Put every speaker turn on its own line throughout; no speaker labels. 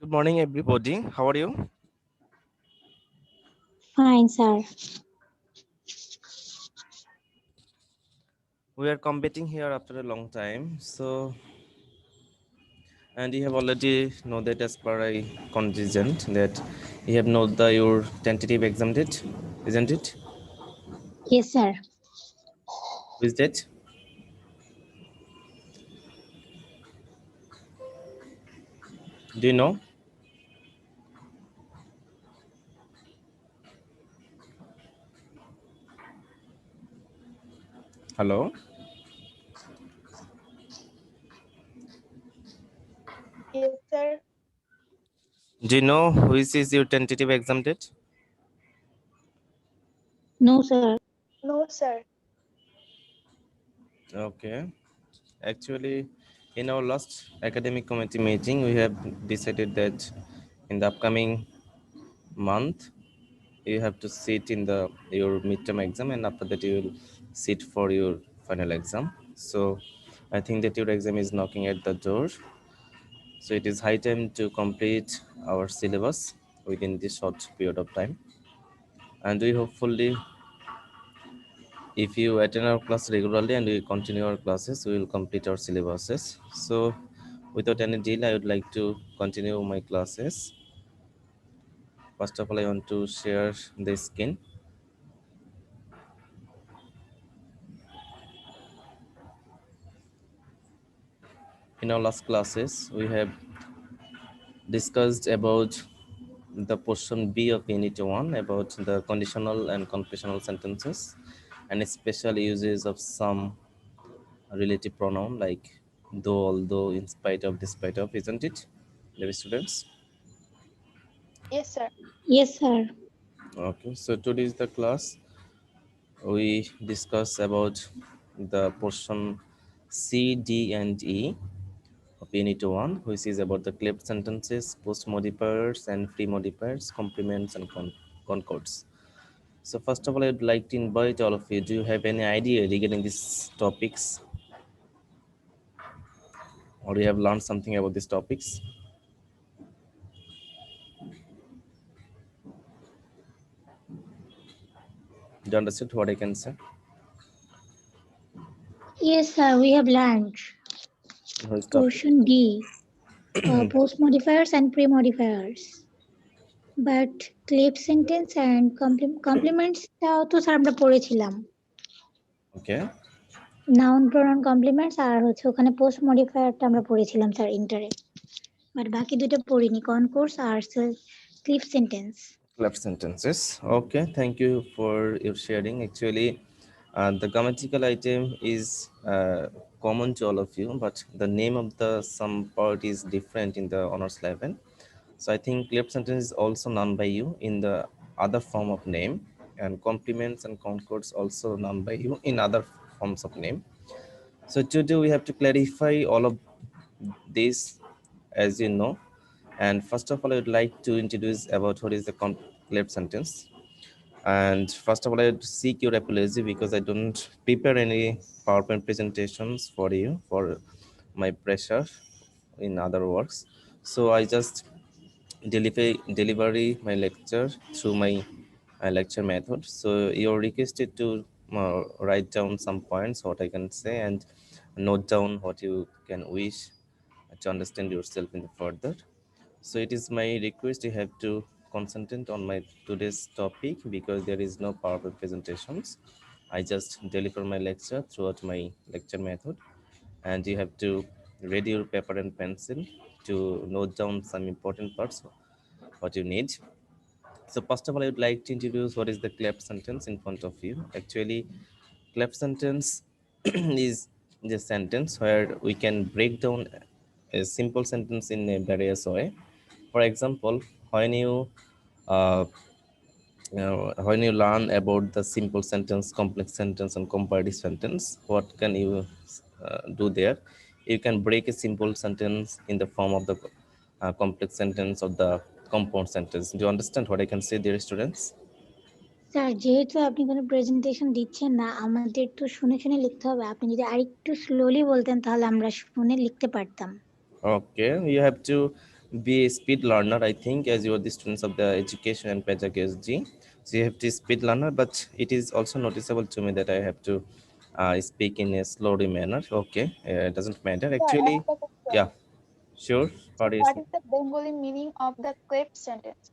Good morning, everybody. How are you?
Fine, sir.
We are competing here after a long time. And you have already know that as per a contingent that you have know your tentative exam date, isn't it?
Yes, sir.
Which date? Do you know? Hello?
Yes, sir.
Do you know which is your tentative exam date?
No, sir.
No, sir.
Okay. Actually, in our last academic committee meeting, we have decided that in the upcoming month, you have to sit in the your midterm exam, and after that you will sit for your final exam. So I think that your exam is knocking at the door, so it is high time to complete our syllabus within this short period of time. And we hopefully, if you attend our class regularly and we continue our classes, we will complete our syllabuses. So without any delay, I would like to continue my classes. First of all, I want to share the screen. In our last classes, we have discussed about the portion B of Unit 1 about the conditional and conditional sentences and special uses of some relative pronoun like though, although, in spite of, despite of, isn't it, dear students?
Yes, sir.
Yes, sir.
Okay, so today is the class. We discuss about the portion C, D, and E of Unit 1, which is about the cleft sentences, post modifiers, and free modifiers, complements, and concords. So first of all, I'd like to invite all of you. Do you have any idea regarding these topics, or you have learned something about these topics? Do you understand what I can say?
Yes, sir. We have learned
Which topic?
portion D, post modifiers and pre modifiers. But clip sentence and complements তো sir আমরা পড়েছিলাম।
Okay.
Noun pronoun compliments আর হচ্ছে ওখানে post মডিফায়ারটা আমরা পড়েছিলাম sir ইন্টারে। But বাকি দুটো পড়িনি কনকোর্স আর ক্লিপ sentence.
Left sentences. Okay, thank you for your sharing. Actually, the grammatical item is common to all of you, but the name of the some part is different in the honors level. So I think left sentence is also known by you in the other form of name, and complements and concords also known by you in other forms of name. So today we have to clarify all of this, as you know. And first of all, I would like to introduce about what is the complete sentence. And first of all, I would seek your apology because I don't prepare any PowerPoint presentations for you for my pressure in other works. So I just deliver my lecture through my lecture method. So you're requested to write down some points what I can say and note down what you can wish to understand yourself in the further. So it is my request you have to concentrate on my today's topic because there is no PowerPoint presentations. I just deliver my lecture throughout my lecture method, and you have to ready your paper and pencil to note down some important parts what you need. So first of all, I would like to introduce what is the cleft sentence in front of you. Actually, cleft sentence is the sentence where we can break down a simple sentence in a various way. For example, when uh, when you learn about the simple sentence, complex sentence, and comparative sentence, what can you do there? You can break a simple sentence in the form of the complex sentence or the compound sentence. Do you understand what I can say, dear students?
Sir যেহেতু আপনি কোনো presentation দিচ্ছেন না আমাদের তো শুনে শুনে লিখতে হবে। আপনি যদি আরেকটু স্লোলি বলতেন তাহলে আমরা শুনে লিখতে পারতাম।
Okay, you have to be a speed learner, I think, as you are the students of the education and pedagogy. So you have to speed learner, but it is also noticeable to me that I have to speak in a slowly manner. Okay, it doesn't matter.
Sir, I
Actually,
have a question.
yeah, sure.
So
What is
what is the Bengali meaning of the cleft sentence?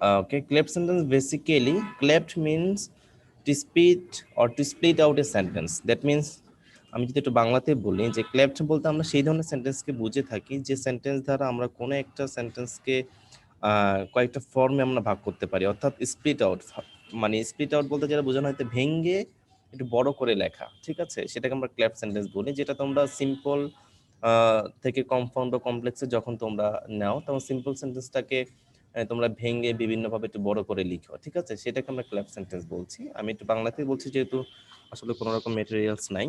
okay? Cleft sentence basically, cleft means to split or to split out a sentence. That means আমি যদি একটু বাংলাতে বলি যে cleft বলতে আমরা সেই ধরনের সেন্টেন্সকে বুঝে থাকি যে সেন্টেন্স দ্বারা আমরা কোনো একটা সেন্টেন্সকে কয়েকটা ফর্মে আমরা ভাগ করতে পারি, অর্থাৎ স্প্লিট আউট। মানে স্প্লিট আউট বলতে যেটা বোঝানো হয়তো ভেঙ্গে একটু বড় করে লেখা, ঠিক আছে, সেটাকে আমরা ক্ল্যাপ সেন্টেন্স বলি। যেটা তোমরা সিম্পল থেকে কম্পাউন্ড বা কমপ্লেক্সে যখন তোমরা নাও তখন সিম্পল সেন্টেন্সটাকে তোমরা ভেঙে বিভিন্নভাবে একটু বড় করে লিখো, ঠিক আছে, সেটাকে আমরা ক্ল্যাপ সেন্টেন্স বলছি। আমি একটু বাংলাতেই বলছি যেহেতু আসলে কোনো রকম মেটেরিয়ালস নাই।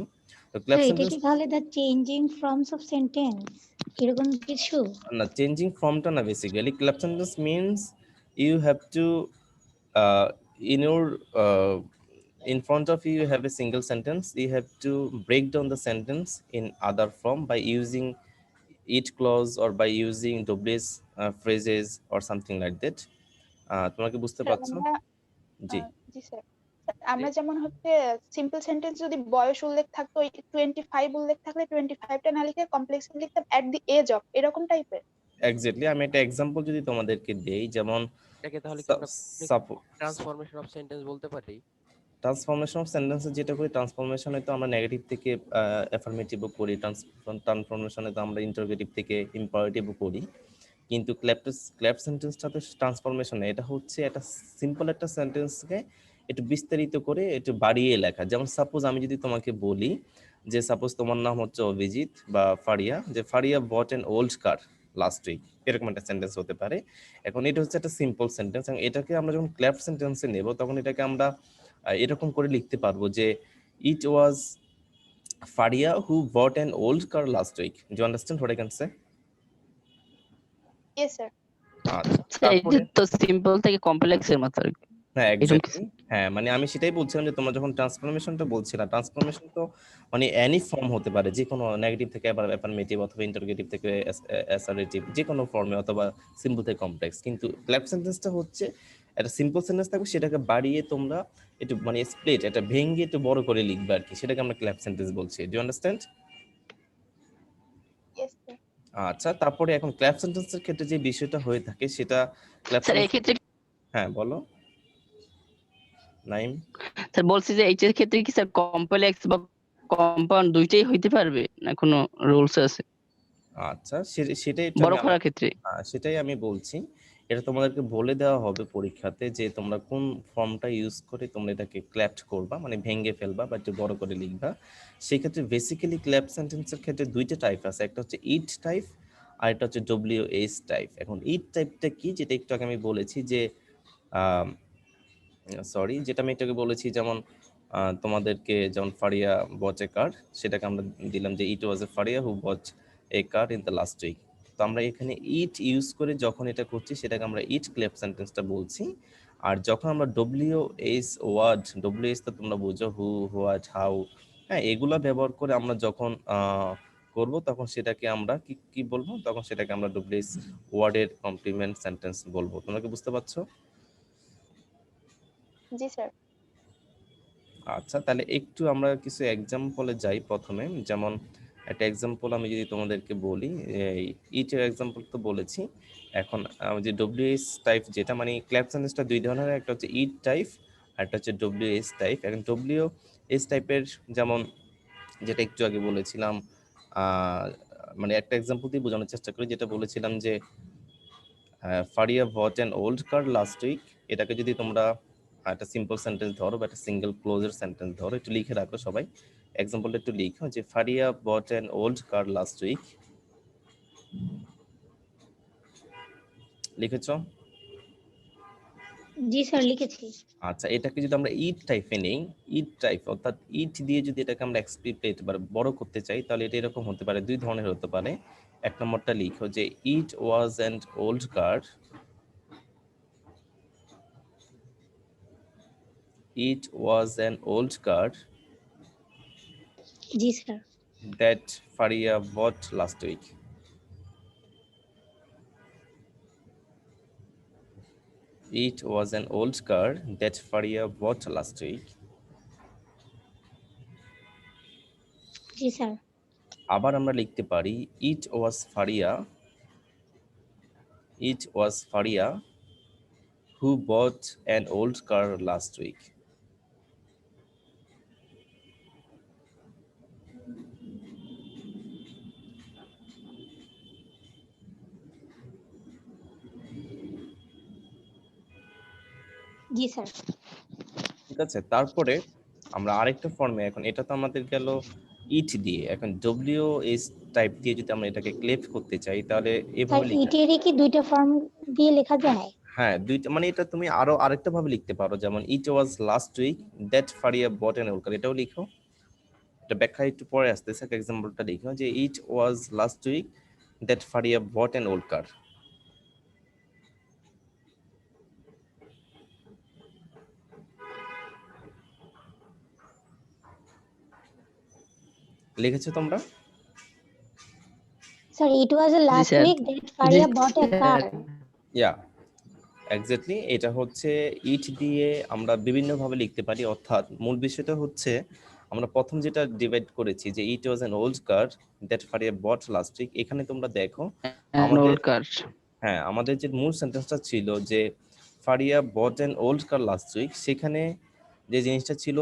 তো ক্ল্যাপ
স্যার এটা
সেন্টেন্স
কি তাহলে the changing forms of sentence এরকম কিছু?
না, চেঞ্জিং ফর্মটা না, basically cleft sentence means you have to in your in front of you you have a single sentence, you have to break down the sentence in other form by using it clause or by using ws phrases or something like that. তোমরা কি বুঝতে
sir
পারছো?
আমরা
জি।
জি sir, আমরা যেমন হচ্ছে simple sentence যদি বয়স উল্লেখ থাকতো 25 উল্লেখ থাকলে 25টা না লিখে কমপ্লেক্স লিখতাম এট দি এজ অফ, এরকম টাইপের।
এক্স্যাক্টলি, আমি একটা এক্সাম্পল যদি তোমাদেরকে দেই, যেমন
এটাকে তাহলে কি আমরা ট্রান্সফরমেশন অফ সেন্টেন্স বলতে পারি?
ট্রান্সফরমেশন অফ সেন্টেন্সে যেটা করি, ট্রান্সফরমেশনে তো আমরা নেগেটিভ থেকে অ্যাফার্মেটিভও করি, ট্রান্সফরমেশনে তো আমরা ইন্টারোগেটিভ থেকে ইম্পারেটিভও করি। কিন্তু ক্ল্যাপ সেন্টেন্সটাতে ট্রান্সফরমেশন নেই, এটা হচ্ছে একটা সিম্পল একটা সেন্টেন্সকে একটু বিস্তারিত করে একটু বাড়িয়ে লেখা। যেমন সাপোজ আমি যদি তোমাকে বলি যে সাপোজ তোমার নাম হচ্ছে অভিজিৎ বা ফারিয়া, যে Faria bought an old car last week, এরকম একটা সেন্টেন্স হতে পারে। এখন এটা হচ্ছে একটা সিম্পল সেন্টেন্স, এবং এটাকে আমরা যখন ক্ল্যাপ সেন্টেন্সে নেব তখন এটাকে আমরা এরকম করে লিখতে পারবো যে it was Faria who bought an old car last week. Do you understand what I can say?
Yes sir.
আচ্ছা,
এই যে
তারপরে
তো সিম্পল থেকে কমপ্লেক্সের মতো আর কি।
হ্যাঁ,
এরকম
এক্স্যাক্টলি। হ্যাঁ, মানে আমি সেটাই বলছিলাম যে তোমরা যখন ট্রান্সফরমেশনটা বলছিলা, ট্রান্সফরমেশন তো মানে এনি ফর্ম হতে পারে, যে কোনো নেগেটিভ থেকে আবার অ্যাফার্মেটিভ অথবা ইন্টারোগেটিভ থেকে অ্যাসারেটিভ, যে কোনো ফর্মে, অথবা সিম্পল থেকে কমপ্লেক্স। কিন্তু ক্ল্যাপ সেন্টেন্সটা হচ্ছে একটা সিম্পল সেন্টেন্স থাকবে, সেটাকে বাড়িয়ে তোমরা একটু মানে স্প্লিট, এটা ভেঙে একটু বড় করে লিখবে আর কি, সেটাকে আমরা ক্ল্যাপ সেন্টেন্স বলছি। Do you understand?
Yes sir.
আচ্ছা, তারপরে এখন ক্ল্যাপ সেন্টেন্সের ক্ষেত্রে যে বিষয়টা হয়ে থাকে সেটা ক্ল্যাপ
স্যার এই
সেন্টেন্স।
ক্ষেত্রে
হ্যাঁ, বলো নাইম।
স্যার বলছি যে এইচের ক্ষেত্রে কি স্যার কমপ্লেক্স বা কম্পাউন্ড দুইটাই হইতে পারবে না কোনো রুলস আছে
আচ্ছা, সেটাই একটু
বড় করার ক্ষেত্রে?
সেটাই আমি বলছি। এটা তোমাদেরকে বলে দেওয়া হবে পরীক্ষাতে যে তোমরা কোন ফর্মটা ইউজ করে তোমরা এটাকে ক্ল্যাপ্ট করবা, মানে ভেঙে ফেলবা বা একটু বড় করে লিখবা। সেই ক্ষেত্রে বেসিক্যালি ক্ল্যাপ সেন্টেন্সের ক্ষেত্রে দুইটা টাইপ আছে, একটা হচ্ছে ইট টাইপ আর একটা হচ্ছে ডব্লিউএস টাইপ। এখন ইট টাইপটা কি, যেটা একটু আগে আমি বলেছি যে সরি, যেটা আমি এটাকে বলেছি, যেমন তোমাদেরকে যেমন ফারিয়া বচ এ কার, সেটাকে আমরা দিলাম যে it was A Faria who bought a car in the last week. তো আমরা এখানে ইট ইউজ করে যখন এটা করছি সেটাকে আমরা ইট ক্ল্যাপ সেন্টেন্সটা বলছি। আর যখন আমরা ডব্লিউএস তো তোমরা বুঝো, হু, হোয়াট, হাউ, হ্যাঁ, এগুলা ব্যবহার করে আমরা যখন করব তখন সেটাকে আমরা কি কি বলবো, তখন সেটাকে আমরা ডব্লিউএস ওয়ার্ডের কমপ্লিমেন্ট সেন্টেন্স বলবো। তোমরা কি বুঝতে পারছো?
জি স্যার।
আচ্ছা, তাহলে একটু আমরা কিছু এক্সাম্পলে যাই প্রথমে। যেমন একটা এক্সাম্পল আমি যদি তোমাদেরকে বলি, ইটের এক্সাম্পল তো বলেছি। এখন যে ডব্লিউএস টাইপ, যেটা মানে ক্ল্যাপ সেন্টেন্সটা দুই ধরনের, একটা হচ্ছে ইট টাইপ আর একটা হচ্ছে ডব্লিউএস টাইপ। এখন ডব্লিউএস টাইপের যেমন যেটা একটু আগে বলেছিলাম, মানে একটা এক্সাম্পল দিয়ে বোঝানোর চেষ্টা করি, যেটা বলেছিলাম যে Faria bought an old car last week. এটাকে যদি তোমরা একটা সিম্পল সেন্টেন্স ধরো বা একটা সিঙ্গেল ক্লোজের সেন্টেন্স ধরো, একটু লিখে রাখো সবাই। এক্সাম্পলটা একটু লিখো যে Faria bought an old car last week. লিখেছ?
জি স্যার লিখেছি।
আচ্ছা, এটাকে যদি আমরা ইট টাইপে নেই, ইট টাইপ অর্থাৎ ইট দিয়ে যদি এটাকে আমরা এক্সপ্লিট বা বড় করতে চাই, তাহলে এটা এরকম হতে পারে, দুই ধরনের হতে পারে। এক নম্বরটা লিখো যে it was an old car, it was an old car
জি sir.
that Faria bought last week. It was an old car that Faria bought last week.
G sir.
আবার আমরা লিখতে পারি it was Faria who bought an old car last week.
G sir.
ঠিক আছে, তারপরে আমরা আরেকটা ফর্মে, এখন এটা তো আমাদের গেল ইট দিয়ে, এখন ডব্লিউ এস টাইপ দিয়ে যদি আমরা এটাকে ক্লেপ করতে চাই তাহলে
স্যার
এভাবে লিখতে,
ইটেরই কি দুইটা ফর্ম দিয়ে লেখা যায়?
হ্যাঁ দুইটা, মানে এটা তুমি আরো আরেকটা ভাবে লিখতে পারো, যেমন it was last week that Faria bought an old car, এটাও লিখো। এটা ব্যাখ্যা একটু পরে আসতেছে, এক্সাম্পলটা লিখো যে it was last week that Faria bought an old car. লিখেছো তোমরা?
Sir it was last
sir.
Week that Faria bought a car.
Yeah exactly, এটা হচ্ছে ইট দিয়ে আমরা বিভিন্নভাবে লিখতে পারি, অর্থাৎ মূল বিষয়টা হচ্ছে আমরা প্রথম যেটা ডিভাইড করেছি যে it was an old car that Faria bought last week, এখানে তোমরা দেখো আমাদের,
ওল্ড কার।
হ্যাঁ আমাদের যে মূল সেন্টেন্সটা ছিল যে Faria bought an old car last week, সেখানে যে জিনিসটা ছিল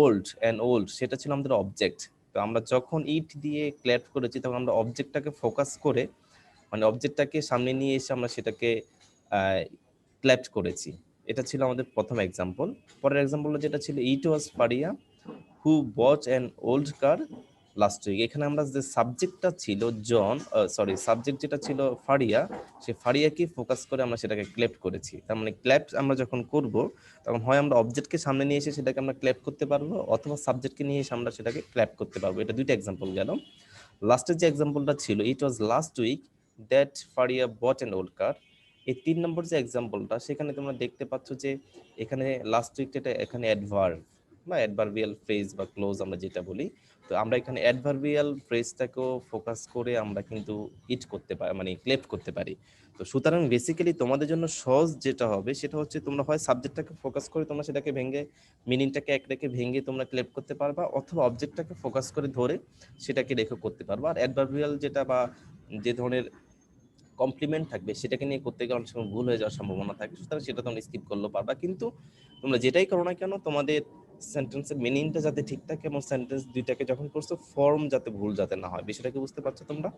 ওল্ড, সেটা ছিল আমাদের অবজেক্ট। তো আমরা যখন ইট দিয়ে ক্ল্যাপ করেছি তখন আমরা অবজেক্টটাকে ফোকাস করে, মানে অবজেক্টটাকে সামনে নিয়ে এসে আমরা সেটাকে ক্ল্যাপ করেছি। এটা ছিল আমাদের প্রথম এক্সাম্পল। পরের এক্সাম্পল যেটা ছিল it was Faria who bought an old car last week, এখানে আমরা যে সাবজেক্টটা ছিল সাবজেক্ট যেটা ছিল ফারিয়া, সে ফারিয়াকে ফোকাস করে আমরা সেটাকে ক্ল্যাপ করেছি। তার মানে ক্ল্যাপ আমরা যখন করব তখন হয় আমরা অবজেক্টকে সামনে নিয়ে এসে সেটাকে আমরা ক্ল্যাপ করতে পারবো, অথবা সাবজেক্টকে নিয়ে এসে আমরা সেটাকে ক্ল্যাপ করতে পারবো। এটা দুইটা এক্সাম্পল গেল। লাস্টের যে এক্সাম্পলটা ছিল it was last week that Faria bought an old car, এই 3 নম্বর যে এক্সাম্পলটা, সেখানে তোমরা দেখতে পাচ্ছ যে এখানে লাস্ট উইকটা এখানে অ্যাডভার্ব বা অ্যাডভার্বিয়াল ফ্রেজ বা ক্লোজ আমরা যেটা বলি, তো আমরা এখানে অ্যাডভার্বিয়াল ফ্রেজটাকেও ফোকাস করে আমরা কিন্তু ইট করতে পারি, মানে ক্লেপ করতে পারি। তো সুতরাং বেসিক্যালি তোমাদের জন্য সহজ যেটা হবে সেটা হচ্ছে তোমরা হয় সাবজেক্টটাকে ফোকাস করে তোমরা সেটাকে ভেঙে, মিনিংটাকে এক রেখে ভেঙে তোমরা ক্লেপ করতে পারবা, অথবা অবজেক্টটাকে ফোকাস করে ধরে সেটাকে রেখে করতে পারবা। আর অ্যাডভার্বিয়াল যেটা বা যে ধরনের কমপ্লিমেন্ট থাকবে সেটাকে নিয়ে করতে গেলে অনেক সময় ভুল হয়ে যাওয়ার সম্ভাবনা থাকে, সুতরাং সেটা তোমরা স্কিপ করলেও পারবা। কিন্তু তোমরা যেটাই করো না কেন তোমাদের সেন্টেন্সের মিনিংটা যাতে ঠিক থাকে এবং সেন্টেন্স দুইটাকে যখন করছো ফর্ম যাতে ভুল যাতে না হয়, বিষয়টাকে বুঝতে পারছো তোমরা?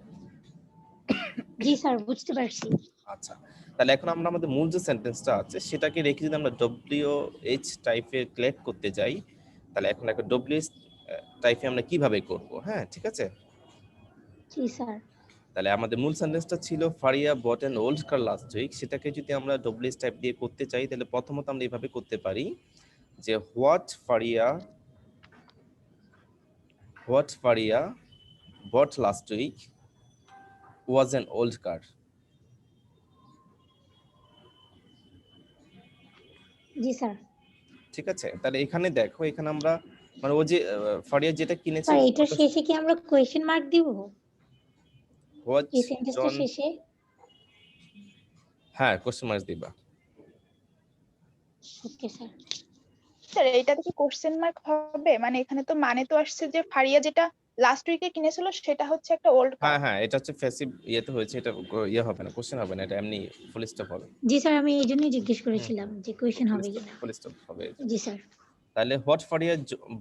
জি স্যার বুঝতে পারছি।
আচ্ছা, তাহলে এখন আমরা আমাদের মূল যে সেন্টেন্সটা আছে সেটাকে রেখে যদি আমরা ডব্লিউএইচ টাইপের ক্লেপ করতে যাই, তাহলে এখন একটা ডব্লিউএইচ টাইপে আমরা কিভাবে করব? হ্যাঁ ঠিক আছে,
জি স্যার।
তাহলে আমাদের মূল সেন্টেন্সটা ছিল Faria bought an old car last week, সেটাকে যদি আমরা ডব্লিউএস টাইপ দিয়ে করতে চাই তাহলে প্রথমত আমরা এইভাবে করতে পারি যে what Faria bought last week was an old car.
জি স্যার।
ঠিক আছে, তাহলে এখানে দেখো, এখানে আমরা মানে ও যে ফারিয়া যেটা কিনেছে,
স্যার এটার শেষে কি আমরা কোয়েশ্চেন মার্ক দিব
হোয়াট
এই সেন্টেন্সটা
জন,
শেষে?
হ্যাঁ কোশ্চেন মার্ক দিবা।
Okay sir.
স্যার এইটাতে কি কোশ্চেন মার্ক হবে? মানে এখানে তো মানে তো আসছে যে ফারিয়া যেটা লাস্ট উইকে কিনেছিল সেটা হচ্ছে একটা ওল্ড কার।
হ্যাঁ এটা হচ্ছে প্যাসিভ ইয়েতে হয়েছে, এটা ইয়ে হবে না, কোশ্চেন হবে না, এটা এমনি ফুল স্টপ হবে।
জি স্যার আমি এই জন্যই জিজ্ঞেস করেছিলাম যে কোয়েশ্চেন হবে কিনা।
ফুল স্টপ হবে।
জি স্যার।
তাহলে what Faria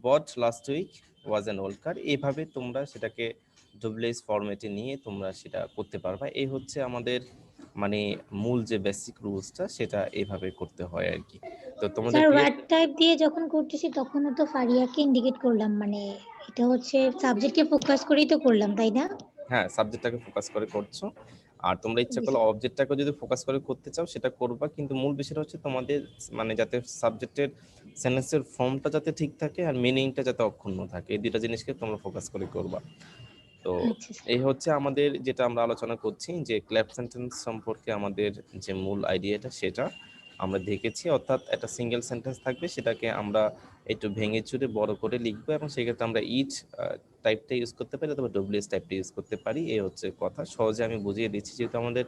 bought last week was an old car, এইভাবে তোমরা সেটাকে ডব্লিউএস ফরম্যাটে নিয়ে তোমরা সেটা করতে পারবা। এই হচ্ছে আমাদের মানে মূল যে বেসিক রুলসটা, সেটা এইভাবে করতে হয় আর কি। তো তোমাদের
স্যার ওয়ার্ড টাইপ দিয়ে যখন করতেছি তখনও তো ফারিয়াকে ইন্ডিকেট করলাম, মানে এটা হচ্ছে সাবজেক্টকে ফোকাস করেই তো করলাম তাই না?
হ্যাঁ সাবজেক্টটাকে ফোকাস করে করছো, আর তোমরা ইচ্ছা
জি
করলে
স্যার।
অবজেক্টটাকে যদি ফোকাস করে করতে চাও সেটা করবা, কিন্তু মূল বিষয়টা হচ্ছে তোমাদের মানে যাতে সাবজেক্টের সেন্টেন্সের ফর্মটা যাতে ঠিক থাকে আর মিনিংটা যাতে অক্ষুণ্ণ থাকে, এই দুইটা জিনিসকে তোমরা ফোকাস করে করবা। তো
আচ্ছা স্যার।
এই হচ্ছে আমাদের যেটা আমরা আলোচনা করছি যে ক্ল্যাপ সেন্টেন্স সম্পর্কে আমাদের যে মূল আইডিয়াটা সেটা আমরা দেখেছি, অর্থাৎ একটা সিঙ্গেল সেন্টেন্স থাকবে, সেটাকে আমরা একটু ভেঙে চুরে বড় করে লিখবো এবং সেক্ষেত্রে আমরা ইচ টাইপটা ইউজ করতে পারি অথবা ডব্লিউএস টাইপটা ইউজ করতে পারি। এই হচ্ছে কথা, সহজে আমি বুঝিয়ে দিচ্ছি যেহেতু আমাদের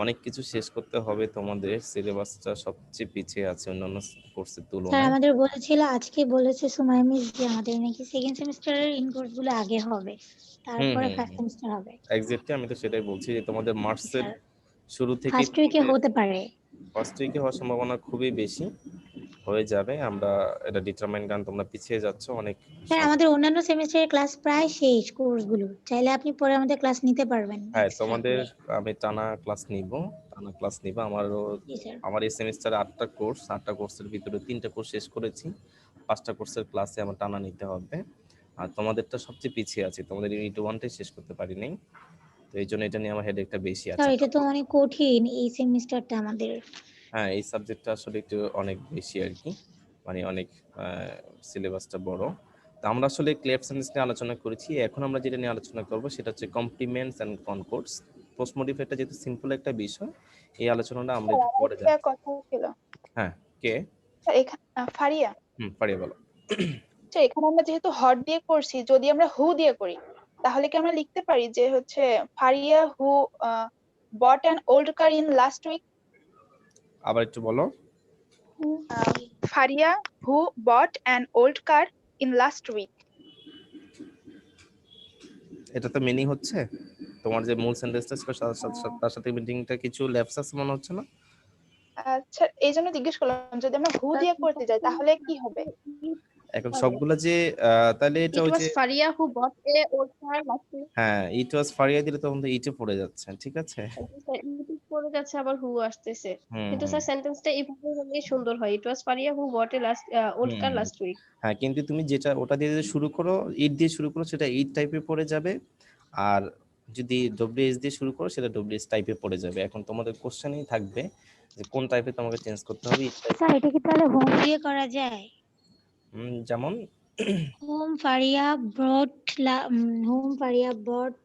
অনেক কিছু শেষ করতে হবে, তোমাদের সিলেবাসটা সবচেয়ে পিছিয়ে আছে অন্যান্য কোর্সের
স্যার
তুলনায়।
আমাদের বলেছিল, আজকে বলেছে সুমাইয়া মিস যে আমাদের নাকি সেকেন্ড সেমিস্টারের ইন কোর্স গুলো আগে হবে, তারপরে ফার্স্ট সেমিস্টার হবে।
এক্স্যাক্টলি, আমি তো সেটাই বলছি যে তোমাদের মার্চের
স্যার
শুরু থেকে
ফার্স্ট উইকে হতে পারে।
ফার্স্ট উইকে হওয়ার সম্ভাবনা খুবই বেশি, হয়ে যাবে। আমরা এটা ডিটারমাইন, কারণ তোমরা পিছিয়ে যাচ্ছ অনেক।
স্যার আমাদের অন্যান্য সেমিস্টারের ক্লাস প্রায় শেষ কোর্স গুলো, চাইলে আপনি পরে আমাদের ক্লাস নিতে পারবেন
হ্যাঁ,
এক্সট্রা
তোমাদের
করে।
আমি টানা ক্লাস নিব। আমারও
জি স্যার।
আমার এই সেমিস্টারে 8টা কোর্স, 8টা কোর্সের ভিতরে 3টা কোর্স শেষ করেছি, 5টা কোর্সের ক্লাসে আমার টানা নিতে হবে। আর তোমাদেরটা সবচেয়ে পিছিয়ে আছে, তোমাদের ইউনিট 1টাই শেষ করতে পারি নাই, তো এই জন্য এটা নিয়ে আমার হেডেকটা বেশি আছে।
স্যার এটা তো অনেক কঠিন এই সেমিস্টারটা আমাদের।
হ্যাঁ, এই সাবজেক্টটা আসলে একটু অনেক বেশি আর কি, মানে অনেক সিলেবাসটা বড়। তো আমরা আসলে ক্লেফট সেন্টেন্স নিয়ে আলোচনা করেছি, এখন আমরা যেটা নিয়ে আলোচনা করব সেটা হচ্ছে কমপ্লিমেন্টস এন্ড কনকর্ডস। পোস্ট মডিফাইটা যেহেতু সিম্পল একটা বিষয়, এই আলোচনাটা আমরা
স্যার
একটু
আমার
পরে
একটা
যাব।
কথা ছিল।
হ্যাঁ, কে?
স্যার এখানে ফারিয়া,
পারিয়ে বলো।
স্যার এখানে আমরা যেহেতু হট দিয়ে করছি, যদি আমরা হু দিয়ে করি তাহলে কি আমরা লিখতে পারি যে হচ্ছে Faria who bought an old car in last week?
আবার একটু বলো।
Faria who bought an old car in last week.
এটা তো মিনিং হচ্ছে, তোমার যে মূল সেন্টেন্সটা ছিল তার সাথে মিনিংটা কিছু ল্যাপস আছে মনে হচ্ছে না?
আচ্ছা, এই জন্য জিজ্ঞেস করলাম যদি আমরা হু দিয়ে করতে যাই তাহলে কি হবে?
এখন সবগুলা যে তাহলে এটা
It
ওই
was
যে,
Faria who bought a old car last week.
হ্যাঁ, ইট ওয়াজ ফারিয়া দিলে তখন তো ইটে পড়ে যাচ্ছে, ঠিক আছে।
It পড়ে যাচ্ছে আবার who আসতেছে,
হুম
কিন্তু
হুম
স্যার সেন্টেন্সটা এইভাবে হলেই সুন্দর হয়। It was Faria who bought a old car
hmm.
last week.
হ্যাঁ, কিন্তু তুমি যেটা ওটা দিয়ে যদি শুরু করো, ইট দিয়ে শুরু করো, সেটা ইট টাইপে পড়ে যাবে। আর যদি ডব্লিউএস দিয়ে শুরু করো সেটা ডব্লিউএস টাইপে পড়ে যাবে। এখন তোমাদের কোশ্চেনই থাকবে যে কোন টাইপে তোমাকে চেঞ্জ করতে হবে, ইট টাইপ।
স্যার এটা কি তাহলে হোম দিয়ে করা যায়?
যেমন
home Faria bought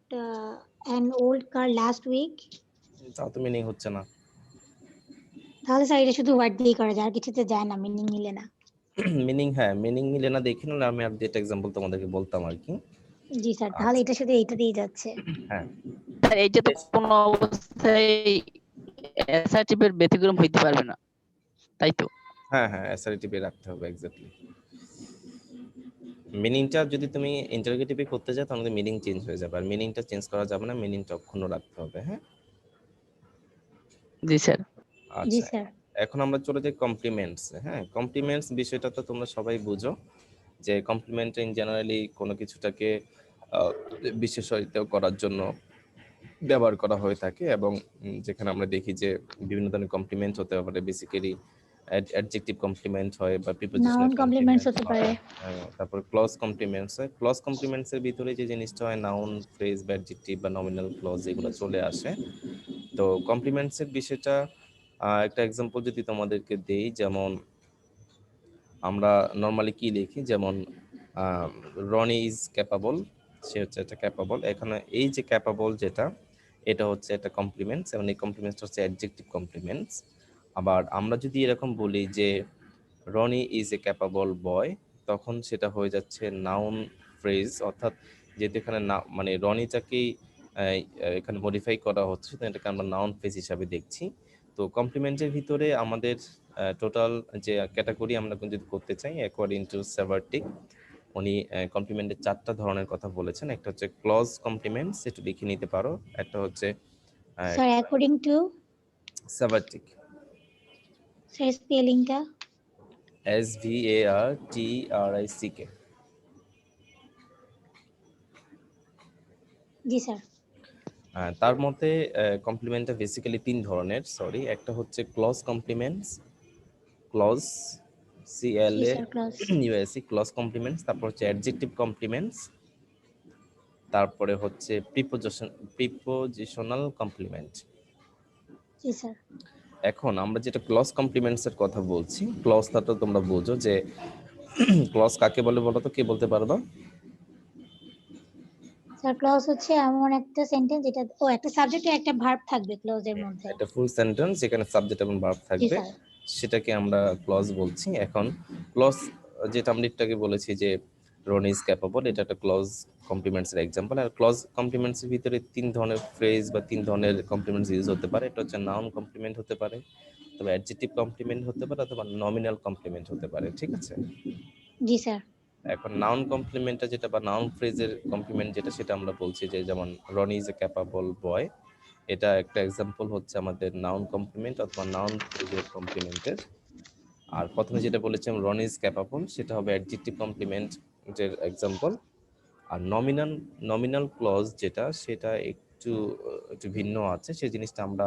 an old car last week.
তাও তো মিনিং হচ্ছে না।
তাহলে স্যার এটা শুধু ওয়ার্ড দিয়ে করা যায়, আর কিছুতে যায় না, মিনিং মিলে না।
মিনিং, হ্যাঁ, মিনিং মিলে না দেখি না, আমি আর যেটা এক্সাম্পল তোমাদেরকে বলতাম আর কি।
জি স্যার, তাহলে এটা শুধু এইটা দিয়ে যাচ্ছে।
হ্যাঁ,
স্যার এইটা তো কোনো অবস্থায় অ্যাসার্টিভের ব্যতিক্রম হইতে পারবে না, তাই তো?
হ্যাঁ হ্যাঁ, অ্যাসার্টিভে রাখতে হবে এক্স্যাক্টলি। মিনিংটা যদি তুমি ইন্টারোগেটিভে করতে যাও তাহলে মিনিং চেঞ্জ হয়ে যাবে, আর মিনিংটা চেঞ্জ করা যাবে না, মিনিংটা অক্ষুণ্ণ রাখতে হবে। হ্যাঁ,
জি স্যার।
জি
আচ্ছা,
স্যার।
এখন আমরা চলে যাই কমপ্লিমেন্টস। হ্যাঁ, কমপ্লিমেন্টস বিষয়টা তো তোমরা সবাই বুঝো যে কমপ্লিমেন্ট ইন জেনারেলি কোনো কিছুটাকে বিশেষায়িত করার জন্য ব্যবহার করা হয়ে থাকে, এবং যেখানে আমরা দেখি যে বিভিন্ন ধরনের কমপ্লিমেন্ট হতে পারে, বেসিক্যালি অ্যাডজেক্টিভ কমপ্লিমেন্ট হয় বা প্রিপোজিশনাল
নাউন কমপ্লিমেন্টস
কমপ্লিমেন্ট
হতে পারে।
হয়, তারপর ক্লজ কমপ্লিমেন্টস হয়। ক্লজ কমপ্লিমেন্টস এর ভিতরে যে জিনিসটা হয় নাউন, ফ্রেজ বা অ্যাডজেক্টিভ বা নমিনাল ক্লজ, এগুলো চলে আসে। তো কমপ্লিমেন্টস এর বিষয়টা একটা এক্সাম্পল যদি তোমাদেরকে দেই, যেমন আমরা নর্মালি কি লিখি, যেমন রনি ইজ ক্যাপাবল, সে হচ্ছে একটা ক্যাপাবল। এখানে এই যে ক্যাপাবল যেটা, এটা হচ্ছে একটা কমপ্লিমেন্টস, এবং এই কমপ্লিমেন্টসটা হচ্ছে অ্যাডজেক্টিভ কমপ্লিমেন্টস। আবার আমরা যদি এরকম বলি যে রনি ইজ এ ক্যাপাবল বয়, তখন সেটা হয়ে যাচ্ছে নাউন ফ্রেজ, অর্থাৎ যেহেতু এখানে না মানে রনিটাকেই এখানে মডিফাই করা হচ্ছে, তো এটাকে আমরা নাউন ফ্রেজ হিসাবে দেখছি। তো কমপ্লিমেন্টের ভিতরে আমাদের টোটাল যে ক্যাটাগরি আমরা যদি করতে চাই অ্যাকর্ডিং টু সেভারটিক, উনি কমপ্লিমেন্টের 4টা ধরনের কথা বলেছেন। একটা হচ্ছে ক্লজ কমপ্লিমেন্টস, একটু লিখে নিতে পারো। একটা হচ্ছে
স্যার অ্যাকর্ডিং টু
সেভারটিক,
স্যার স্পেলিংটা।
SVARTRICK।
জি স্যার।
তার মধ্যে কমপ্লিমেন্টটা বেসিক্যালি 3 ধরনের, সরি। একটা হচ্ছে ক্লজ কমপ্লিমেন্টস, ক্লজ
জি
CLA
sir, clause.
USE, clause complements. তারপর হচ্ছে অ্যাডজেক্টিভ কমপ্লিমেন্টস, তারপরে হচ্ছে প্রিপোজিশনাল কমপ্লিমেন্ট।
জি স্যার।
এখন আমরা যেটা ক্লজ কমপ্লিমেন্টস এর কথা বলছি, ক্লজটা তো তোমরা বোঝো যে ক্লজ কাকে বলে, বলো তো, কে বলতে পারবা?
স্যার ক্লজ হচ্ছে এমন একটা সেন্টেন্স যেটা একটা সাবজেক্ট আর একটা ভার্ব থাকবে ক্লজের মধ্যে।
একটা ফুল সেন্টেন্স যেখানে সাবজেক্ট এবং ভার্ব
জি
থাকবে,
স্যার।
সেটাকে আমরা ক্লজ বলছি। এখন ক্লজ যেটা আমরা একটু আগে বলেছি যে রনি ইজ ক্যাপাবল, এটা একটা ক্লজ কমপ্লিমেন্টস এর এক্সাম্পল। আর ক্লজ কমপ্লিমেন্টস এর ভিতরে তিন ধরনের ফ্রেজ বা তিন ধরনের কমপ্লিমেন্টস ইউজ হতে পারে। এটা হচ্ছে নাউন কমপ্লিমেন্ট হতে পারে, তবে অ্যাডজেক্টিভ কমপ্লিমেন্ট হতে পারে, অথবা নমিনাল কমপ্লিমেন্ট হতে পারে। ঠিক আছে,
জি স্যার।
এখন নাউন কমপ্লিমেন্টটা যেটা বা নাউন ফ্রেজের কমপ্লিমেন্ট যেটা, সেটা আমরা বলছি যে যেমন রনি ইজ এ ক্যাপাবল বয়, এটা একটা এক্সাম্পল হচ্ছে আমাদের নাউন কমপ্লিমেন্ট অথবা নাউন ফ্রেজের কমপ্লিমেন্টের। আর প্রথমে যেটা বলেছিলাম রনি ইজ ক্যাপাবল, সেটা হবে অ্যাডজেক্টিভ কমপ্লিমেন্টের এক্সাম্পল। আর নমিনাল ক্লজ যেটা, সেটা একটু একটু ভিন্ন আছে, সেই জিনিসটা আমরা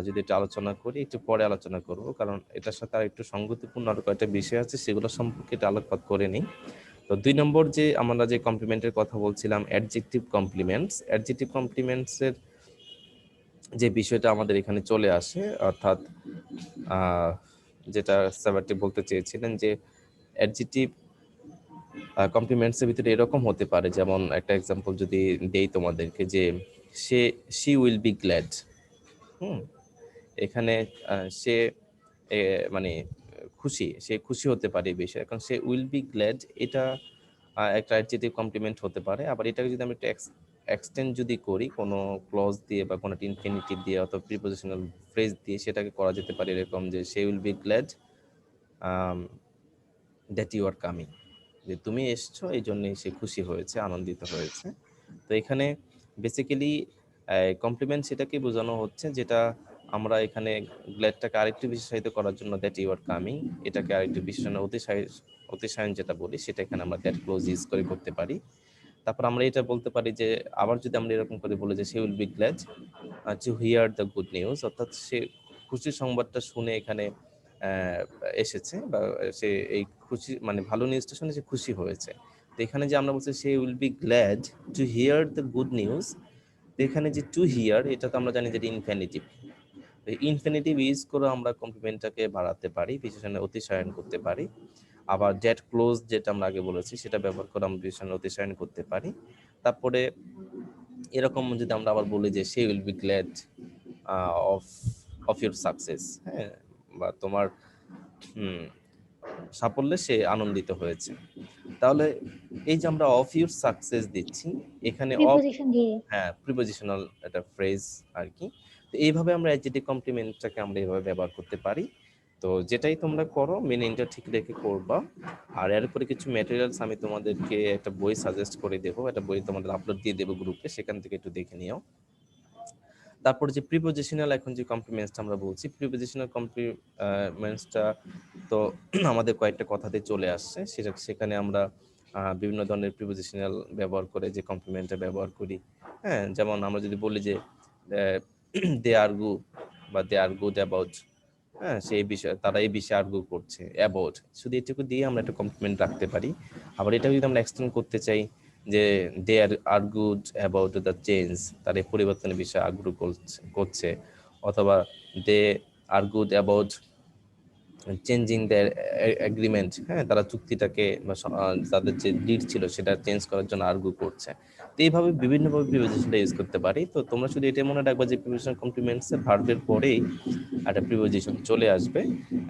যদি একটু আলোচনা করি, একটু পরে আলোচনা করব, কারণ এটার সাথে আর একটু সঙ্গতিপূর্ণ আরো কয়েকটা বিষয় আছে, সেগুলো সম্পর্কে একটু আলোকপাত করে নিই। তো 2 নম্বর যে আমরা যে কমপ্লিমেন্টের কথা বলছিলাম, অ্যাডজেক্টিভ কমপ্লিমেন্টস এর যে বিষয়টা আমাদের এখানে চলে আসে, অর্থাৎ যেটা সাবারটি বলতে চেয়েছিলেন যে অ্যাডজেক্টিভ কমপ্লিমেন্টস এর ভিতরে এরকম হতে পারে, যেমন একটা এক্সাম্পল যদি দেই তোমাদেরকে, যে শি উইল বি গ্ল্যাড। এখানে সে মানে সে খুশি হতে পারে এই বিষয়ে, কারণ সে উইল বি গ্ল্যাড এটা একটা অ্যাডজেক্টিভ কমপ্লিমেন্ট হতে পারে। আবার এটাকে যদি আমি একটা এক্সটেন্ড যদি করি কোনো ক্লজ দিয়ে বা কোনো ইনফিনিটিভ দিয়ে অথবা প্রিপোজিশনাল ফ্রেজ দিয়ে, সেটাকে করা যেতে পারে এরকম যে she will be glad that you are coming, যে তুমি এসছো এই জন্যই সে খুশি হয়েছে, আনন্দিত হয়েছে। তো এখানে বেসিক্যালি কমপ্লিমেন্ট সেটাকে বোঝানো হচ্ছে, যেটা আমরা এখানে গ্ল্যাডটাকে আরেকটু বিশেষায়িত করার জন্য দ্যাট ইউ আর কামিং, এটাকে আরেকটু বিশেষণ অতিশায়ন যেটা বলি, সেটা এখানে আমরা দ্যাট ক্লোজ ইউজ করে করতে পারি। তারপর আমরা এটা বলতে পারি যে আবার যদি আমরা এরকম করে বলি যে she will be glad to hear the good news, অর্থাৎ সে খুশির সংবাদটা শুনে এখানে এসেছে, বা সে এই খুশি মানে ভালো নিউজটা শুনে সে খুশি হয়েছে। তো এখানে যে আমরা বলছি she will be glad to hear the good news, তো এখানে যে টু হিয়ার, এটা তো আমরা জানি যে ইনফিনিটিভ, ইনফিনিটিভ ইউজ করে আমরা কমপ্লিমেন্টটাকে বাড়াতে পারি, বিশেষণে অতিশায়ন করতে পারি। আবার দ্যাট ক্লোজ যেটা আমরা আগে বলেছি, সেটা ব্যবহার করে আমরা বিশেষণে অতিশায়ন করতে পারি। তারপরে এরকম যদি আমরা আবার বলি যে she will be glad of your success, হ্যাঁ, বা তোমার সাফল্যে সে আনন্দিত হয়েছে। তাহলে এই যে আমরা অফ ইউর সাকসেস দিচ্ছি এখানে,
প্রিপোজিশন দিয়ে।
হ্যাঁ, প্রিপোজিশনাল একটা ফ্রেজ আর কি। তো এইভাবে আমরা অ্যাডজেক্টিভ কমপ্লিমেন্টটাকে আমরা এইভাবে ব্যবহার করতে পারি। তো যেটাই তোমরা করো মিনিংটা ঠিক রেখে করবা। আর এর উপরে কিছু ম্যাটেরিয়ালস আমি তোমাদেরকে একটা বই সাজেস্ট করে দেবো, একটা বই তোমাদের আপলোড দিয়ে দেবো গ্রুপে, সেখান থেকে একটু দেখে নিও। তারপর যে প্রিপোজিশনাল এখন যে কমপ্লিমেন্টসটা আমরা বলছি, প্রিপোজিশনাল কমপ্লিমেন্টসটা তো আমাদের কয়েকটা কথাতে চলে আসছে, সেখানে আমরা বিভিন্ন ধরনের প্রিপোজিশনাল ব্যবহার করে যে কমপ্লিমেন্টটা ব্যবহার করি। হ্যাঁ, যেমন আমরা যদি বলি যে দে আর্গু বা দে আর গুড অ্যাবাউট, হ্যাঁ, সেই বিষয়ে তারা এই বিষয়ে আর্গু করছে অ্যাবাউট, শুধু এটুকু দিয়ে আমরা একটা কমপ্লিমেন্ট রাখতে পারি। আবার এটা যদি আমরা এক্সটেন্ড করতে চাই যে they are good about the change, তার এই পরিবর্তনের বিষয়ে আগ্রহ করছে, অথবা they are good about changing their agreement, হ্যাঁ, তারা চুক্তিটাকে বা তাদের যে ডিড ছিল সেটা চেঞ্জ করার জন্য আর্গু করছে। তো এইভাবে বিভিন্নভাবে প্রিপোজিশনটা ইউজ করতে পারি। তো তোমরা শুধু এটা মনে রাখবা যে প্রিপোজিশন কমপ্লিমেন্টসের ভার্বের পরেই একটা প্রিপোজিশন চলে আসবে,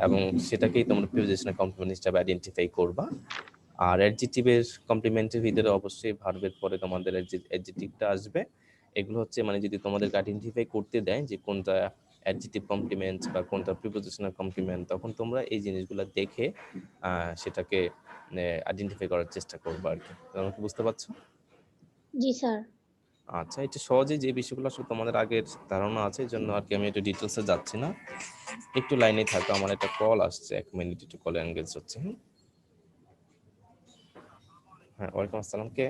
এবং সেটাকেই তোমরা প্রিপোজিশনাল কমপ্লিমেন্ট হিসেবে আইডেন্টিফাই করবা। আর অ্যাডজেক্টিভের কমপ্লিমেন্টের ভিতরে অবশ্যই ভার্বের পরে তোমাদের অ্যাডজেক্টিভটা আসবে। এগুলো হচ্ছে মানে যদি তোমাদেরকে আইডেন্টিফাই করতে দেয় যে কোনটা অ্যাডজেক্টিভ কমপ্লিমেন্ট বা কোনটা প্রিপোজিশনাল কমপ্লিমেন্ট, তখন তোমরা এই জিনিসগুলো দেখে সেটাকে আইডেন্টিফাই করার চেষ্টা করবে আর কি। তোমরা কি বুঝতে পারছো?
জি স্যার।
আচ্ছা, এটা সহজে যে বিষয়গুলো আসলে তোমাদের আগের ধারণা আছে, এই জন্য আর কি আমি একটু ডিটেলসে যাচ্ছি না, একটু লাইনে থাকো, আমার একটা কল আসছে, 1 মিনিট একটু কলে এনগেজ হচ্ছে। হ্যাঁ, ওয়ালাইকুম আসসালাম, কে?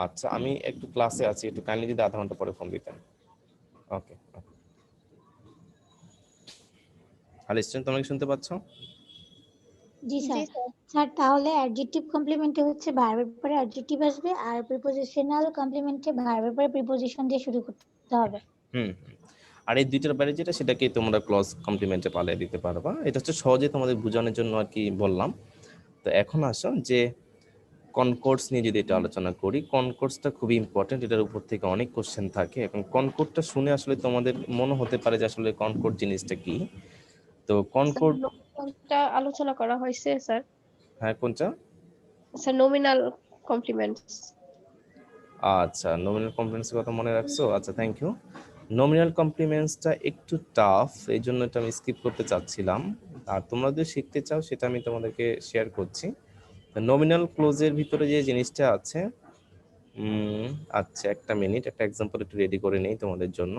আচ্ছা, আমি একটু ক্লাসে আছি, একটু কাইন্ডলি যদি আধা ঘন্টা পরে ফোন দিতেন। ওকে। হ্যালো স্টুডেন্ট, তোমরা কি শুনতে পাচ্ছ?
জি স্যার। স্যার তাহলে অ্যাডজেক্টিভ কমপ্লিমেন্টে হচ্ছে ভার্বের পরে অ্যাডজেক্টিভ আসবে, আর প্রিপোজিশনাল কমপ্লিমেন্টে ভার্বের পরে প্রিপোজিশন দিয়ে শুরু করতে হবে।
আর এই দুইটার বাইরে যেটা, সেটাকে তোমরা ক্লজ কমপ্লিমেন্টে পালিয়ে দিতে পারবা। এটা হচ্ছে সহজে তোমাদের বোঝানোর জন্য আর কি বললাম। তো এখন আসো যে কনকর্ডস নিয়ে যদি এটা আলোচনা করি, কনকর্ডসটা খুবই ইম্পর্টেন্ট, এটার উপর থেকে অনেক কোশ্চেন থাকে। এখন কনকর্ডটা শুনে আসলে তোমাদের মনে হতে পারে যে আসলে কনকর্ড জিনিসটা কি। তো কনকর্ড
আলোচনা করা হয়েছে স্যার।
হ্যাঁ, কোনটা?
Sir nominal complements.
আচ্ছা, নমিনাল কমপ্লিমেন্টসের কথা মনে রাখছো। আচ্ছা, থ্যাংক ইউ। নমিনাল কমপ্লিমেন্টসটা একটু টাফ, এই জন্য এটা আমি স্কিপ করতে চাচ্ছিলাম। আর তোমরা যদি শিখতে চাও সেটা আমি তোমাদেরকে শেয়ার করছি। নমিনাল ক্লোজের ভিতরে যে জিনিসটা আছে, আচ্ছা একটা মিনিট, একটা এক্সাম্পল একটু রেডি করে নেই তোমাদের জন্য।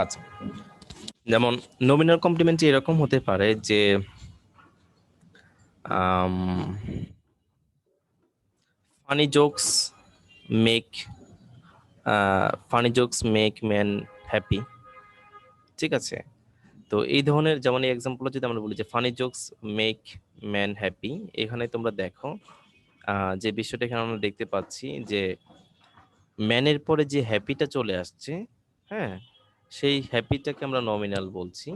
আচ্ছা, যেমন নমিনাল কমপ্লিমেন্ট এরকম হতে পারে যে funny jokes make man happy. ঠিক আছে, তো এই ধরনের, যেমন এই এক্সাম্পল যদি আমরা বলি যে funny jokes make man happy, এখানে তোমরা দেখো যে বিষয়টা এখানে আমরা দেখতে পাচ্ছি যে ম্যানের পরে যে হ্যাপিটা চলে আসছে, হ্যাঁ, সেই হ্যাপিটাকে আমরা নমিনাল বলছি।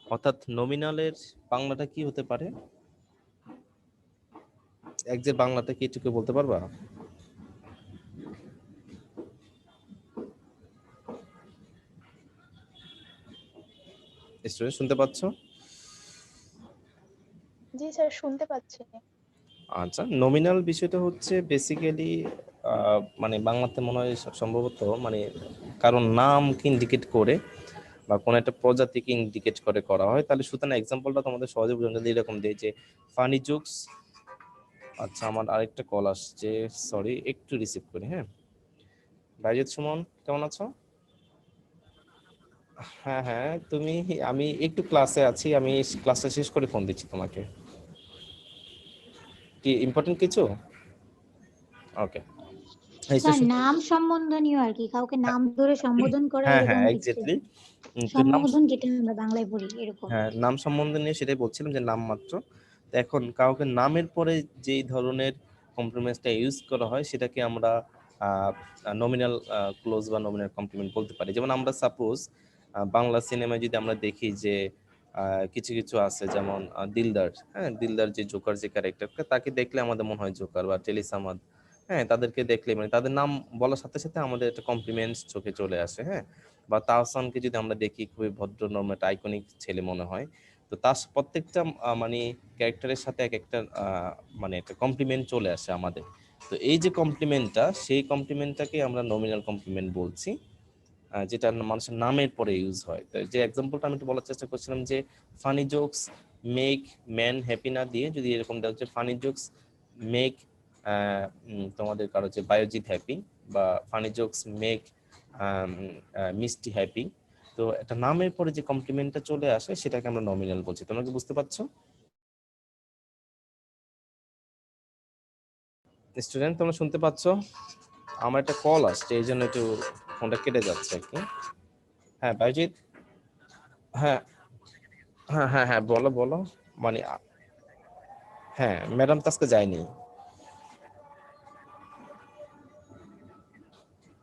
অর্থাৎ নমিনালের বাংলাটা কি হতে পারে? একজ্যাক্ট বাংলাটা কি এটুকু বলতে পারবা? স্টুডেন্ট শুনতে পাচ্ছ?
জি স্যার, শুনতে পাচ্ছি।
আচ্ছা, নমিনাল বিষয়টা হচ্ছে বেসিক্যালি মানে বাংলাতে মনে হয় সম্ভবত মানে কারণ নামকে ইন্ডিকেট করে বা কোনো একটা প্রজাতিকে ইন্ডিকেট করে করা হয়। তাহলে সুতরাং এক্সাম্পলটা তোমাদের সহজে বোঝানো যায় এরকম দিয়ে যে ফানি জোকস। আচ্ছা, আমার আরেকটা কল আসছে, সরি, একটু রিসিভ করি। হ্যাঁ, বাইজিৎ সুমন, কেমন আছো? হ্যাঁ হ্যাঁ, আমি একটু ক্লাসে আছি, আমি ক্লাসটা শেষ করে ফোন দিচ্ছি তোমাকে। কি ইম্পর্টেন্ট কিছু? ওকে।
স্যার নাম সম্বোধনীয় আর কি, কাউকে নাম ধরে সম্বোধন করা
হ্যাঁ হ্যাঁ,
এরকম কিছু।
এক্স্যাক্টলি।
সম্বোধন যেটা আমরা বাংলায় বলি এরকম।
হ্যাঁ, নাম সম্বন্ধে নিয়ে সেটাই বলছিলাম যে নাম মাত্র। তো এখন কাউকে নামের পরে যেই ধরনের কমপ্লিমেন্টসটা ইউজ করা হয় সেটাকে আমরা নমিনাল ক্লোজ বা নমিনাল কমপ্লিমেন্ট বলতে পারি। যেমন আমরা সাপোজ বাংলা সিনেমায় যদি আমরা দেখি যে কিছু কিছু আছে, যেমন দিলদার। হ্যাঁ, দিলদার যে জোকার যে ক্যারেক্টারটা, তাকে দেখলে আমাদের মনে হয় জোকার, বা টেলিসামাদ। হ্যাঁ, তাদেরকে দেখলে মানে তাদের নাম বলার সাথে সাথে আমাদের একটা কমপ্লিমেন্টস চোখে চলে আসে। হ্যাঁ, বা তাহসানকে যদি আমরা দেখি, খুবই ভদ্র নরম একটা আইকনিক ছেলে মনে হয়। তো তার প্রত্যেকটা মানে ক্যারেক্টারের সাথে এক একটা মানে একটা কমপ্লিমেন্ট চলে আসে আমাদের। তো এই যে কমপ্লিমেন্টটা, সেই কমপ্লিমেন্টটাকে আমরা নমিনাল কমপ্লিমেন্ট বলছি, যেটা মানুষের নামের পরে ইউজ হয়। তো যে এক্সাম্পলটা আমি একটু বলার চেষ্টা করছিলাম যে funny jokes make man happy না দিয়ে যদি এরকম দেওয়া হচ্ছে ফানি জোকস মেক তোমাদের কারো হচ্ছে বায়োজিৎ হ্যাপি, বা ফানি জোকস মেক মিষ্টি হ্যাপি। তো একটা নামের পরে যে কমপ্লিমেন্টটা চলে আসে সেটাকে আমরা নমিনাল বলছি। তোমরা কি বুঝতে পারছো? স্টুডেন্ট, তোমরা শুনতে পাচ্ছ? আমার একটা কল আসছে, এই জন্য একটু ফোনটা কেটে যাচ্ছে আর কি। হ্যাঁ বায়োজিৎ, হ্যাঁ হ্যাঁ হ্যাঁ হ্যাঁ, বলো বলো। মানে হ্যাঁ, ম্যাডাম তো আজকে যায়নি।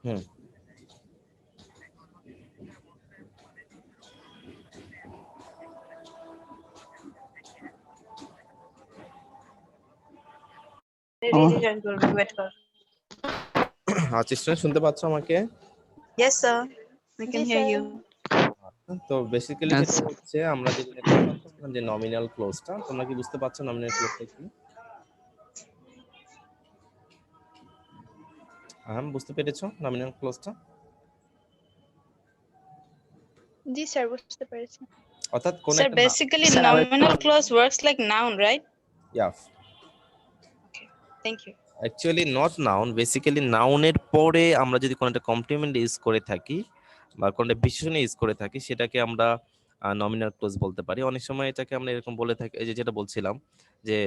হুম।
রিজি জয়েন করবে, ওয়েট কর।
আচ্ছা স্টুডেন্ট, শুনতে পাচ্ছ আমাকে?
ইয়েস স্যার, আই
জি
ক্যান হিয়ার
স্যার।
ইউ।
তো বেসিক্যালি যেটা
আচ্ছা,
হচ্ছে, আমরা যেটা কথা বলছিলাম যে নমিনাল ক্লোজটা, তোমরা কি বুঝতে পারছো নমিনাল ক্লোজটা কি? হ্যাঁ, বুঝতে পেরেছো নমিনাল ক্লোজটা?
জি স্যার, বুঝতে পেরেছি।
অর্থাৎ কোন
Sir,
একটা
basically
sir
nominal clause works like noun, right?
Yeah,
Okay, thank you.
Actually not noun, basically নাউনের পরে আমরা যদি কোনো একটা কমপ্লিমেন্ট ইউজ করে থাকি বা কোনো একটা বিশেষণ ইউজ করে থাকি, সেটাকে আমরা নমিনাল ক্লোজ বলতে পারি। অনেক সময় এটাকে আমরা এরকম বলে থাকি, এই যে যেটা বলছিলাম যে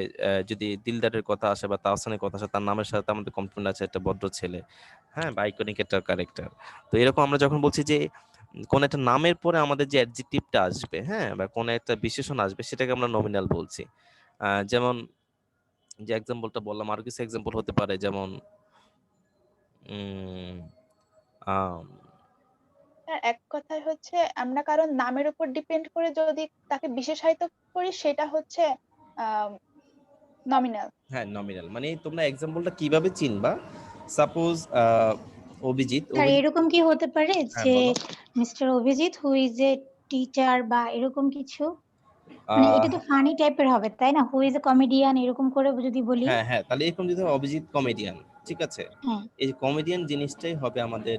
যদি দিলদারের কথা আসে বা তাহসানের কথা আসে, তার নামের সাথে আমাদের কমপ্লিমেন্ট আছে একটা ভদ্র ছেলে, হ্যাঁ, বা আইকনিক একটা ক্যারেক্টার। তো এরকম আমরা যখন বলছি যে কোন একটা নামের পরে আমাদের যে অ্যাডজেক্টিভটা আসবে, হ্যাঁ, বা কোন একটা বিশেষণ আসবে, সেটাকে আমরা নমিনাল বলছি। যেমন যে এক্সাম্পলটা বললাম, আর কিছু এক্সাম্পল হতে পারে, যেমন উম, আম,
আর এক কথায় হচ্ছে আমরা কারণ নামের উপর ডিপেন্ড করে যদি তাকে বিশেষায়িত করি সেটা হচ্ছে নমিনাল।
হ্যাঁ, নমিনাল। মানে তোমরা এক্সাম্পলটা কিভাবে চিনবা? সাপোজ অভিজিৎ
স্যার এরকম কি হতে পারে
হ্যাঁ
যে
বলো।
Mister Abhijit who is a teacher বা এরকম কিছু? মানে এটা তো ফানি টাইপের হবে তাই না? হু ইজ এ কমেডিয়ান এরকম করে যদি বলি।
হ্যাঁ হ্যাঁ, তাহলে এরকম যদি হয়, অভিজিৎ কমেডিয়ান, ঠিক আছে,
হ্যাঁ,
এই কমেডিয়ান জিনিসটাই হবে আমাদের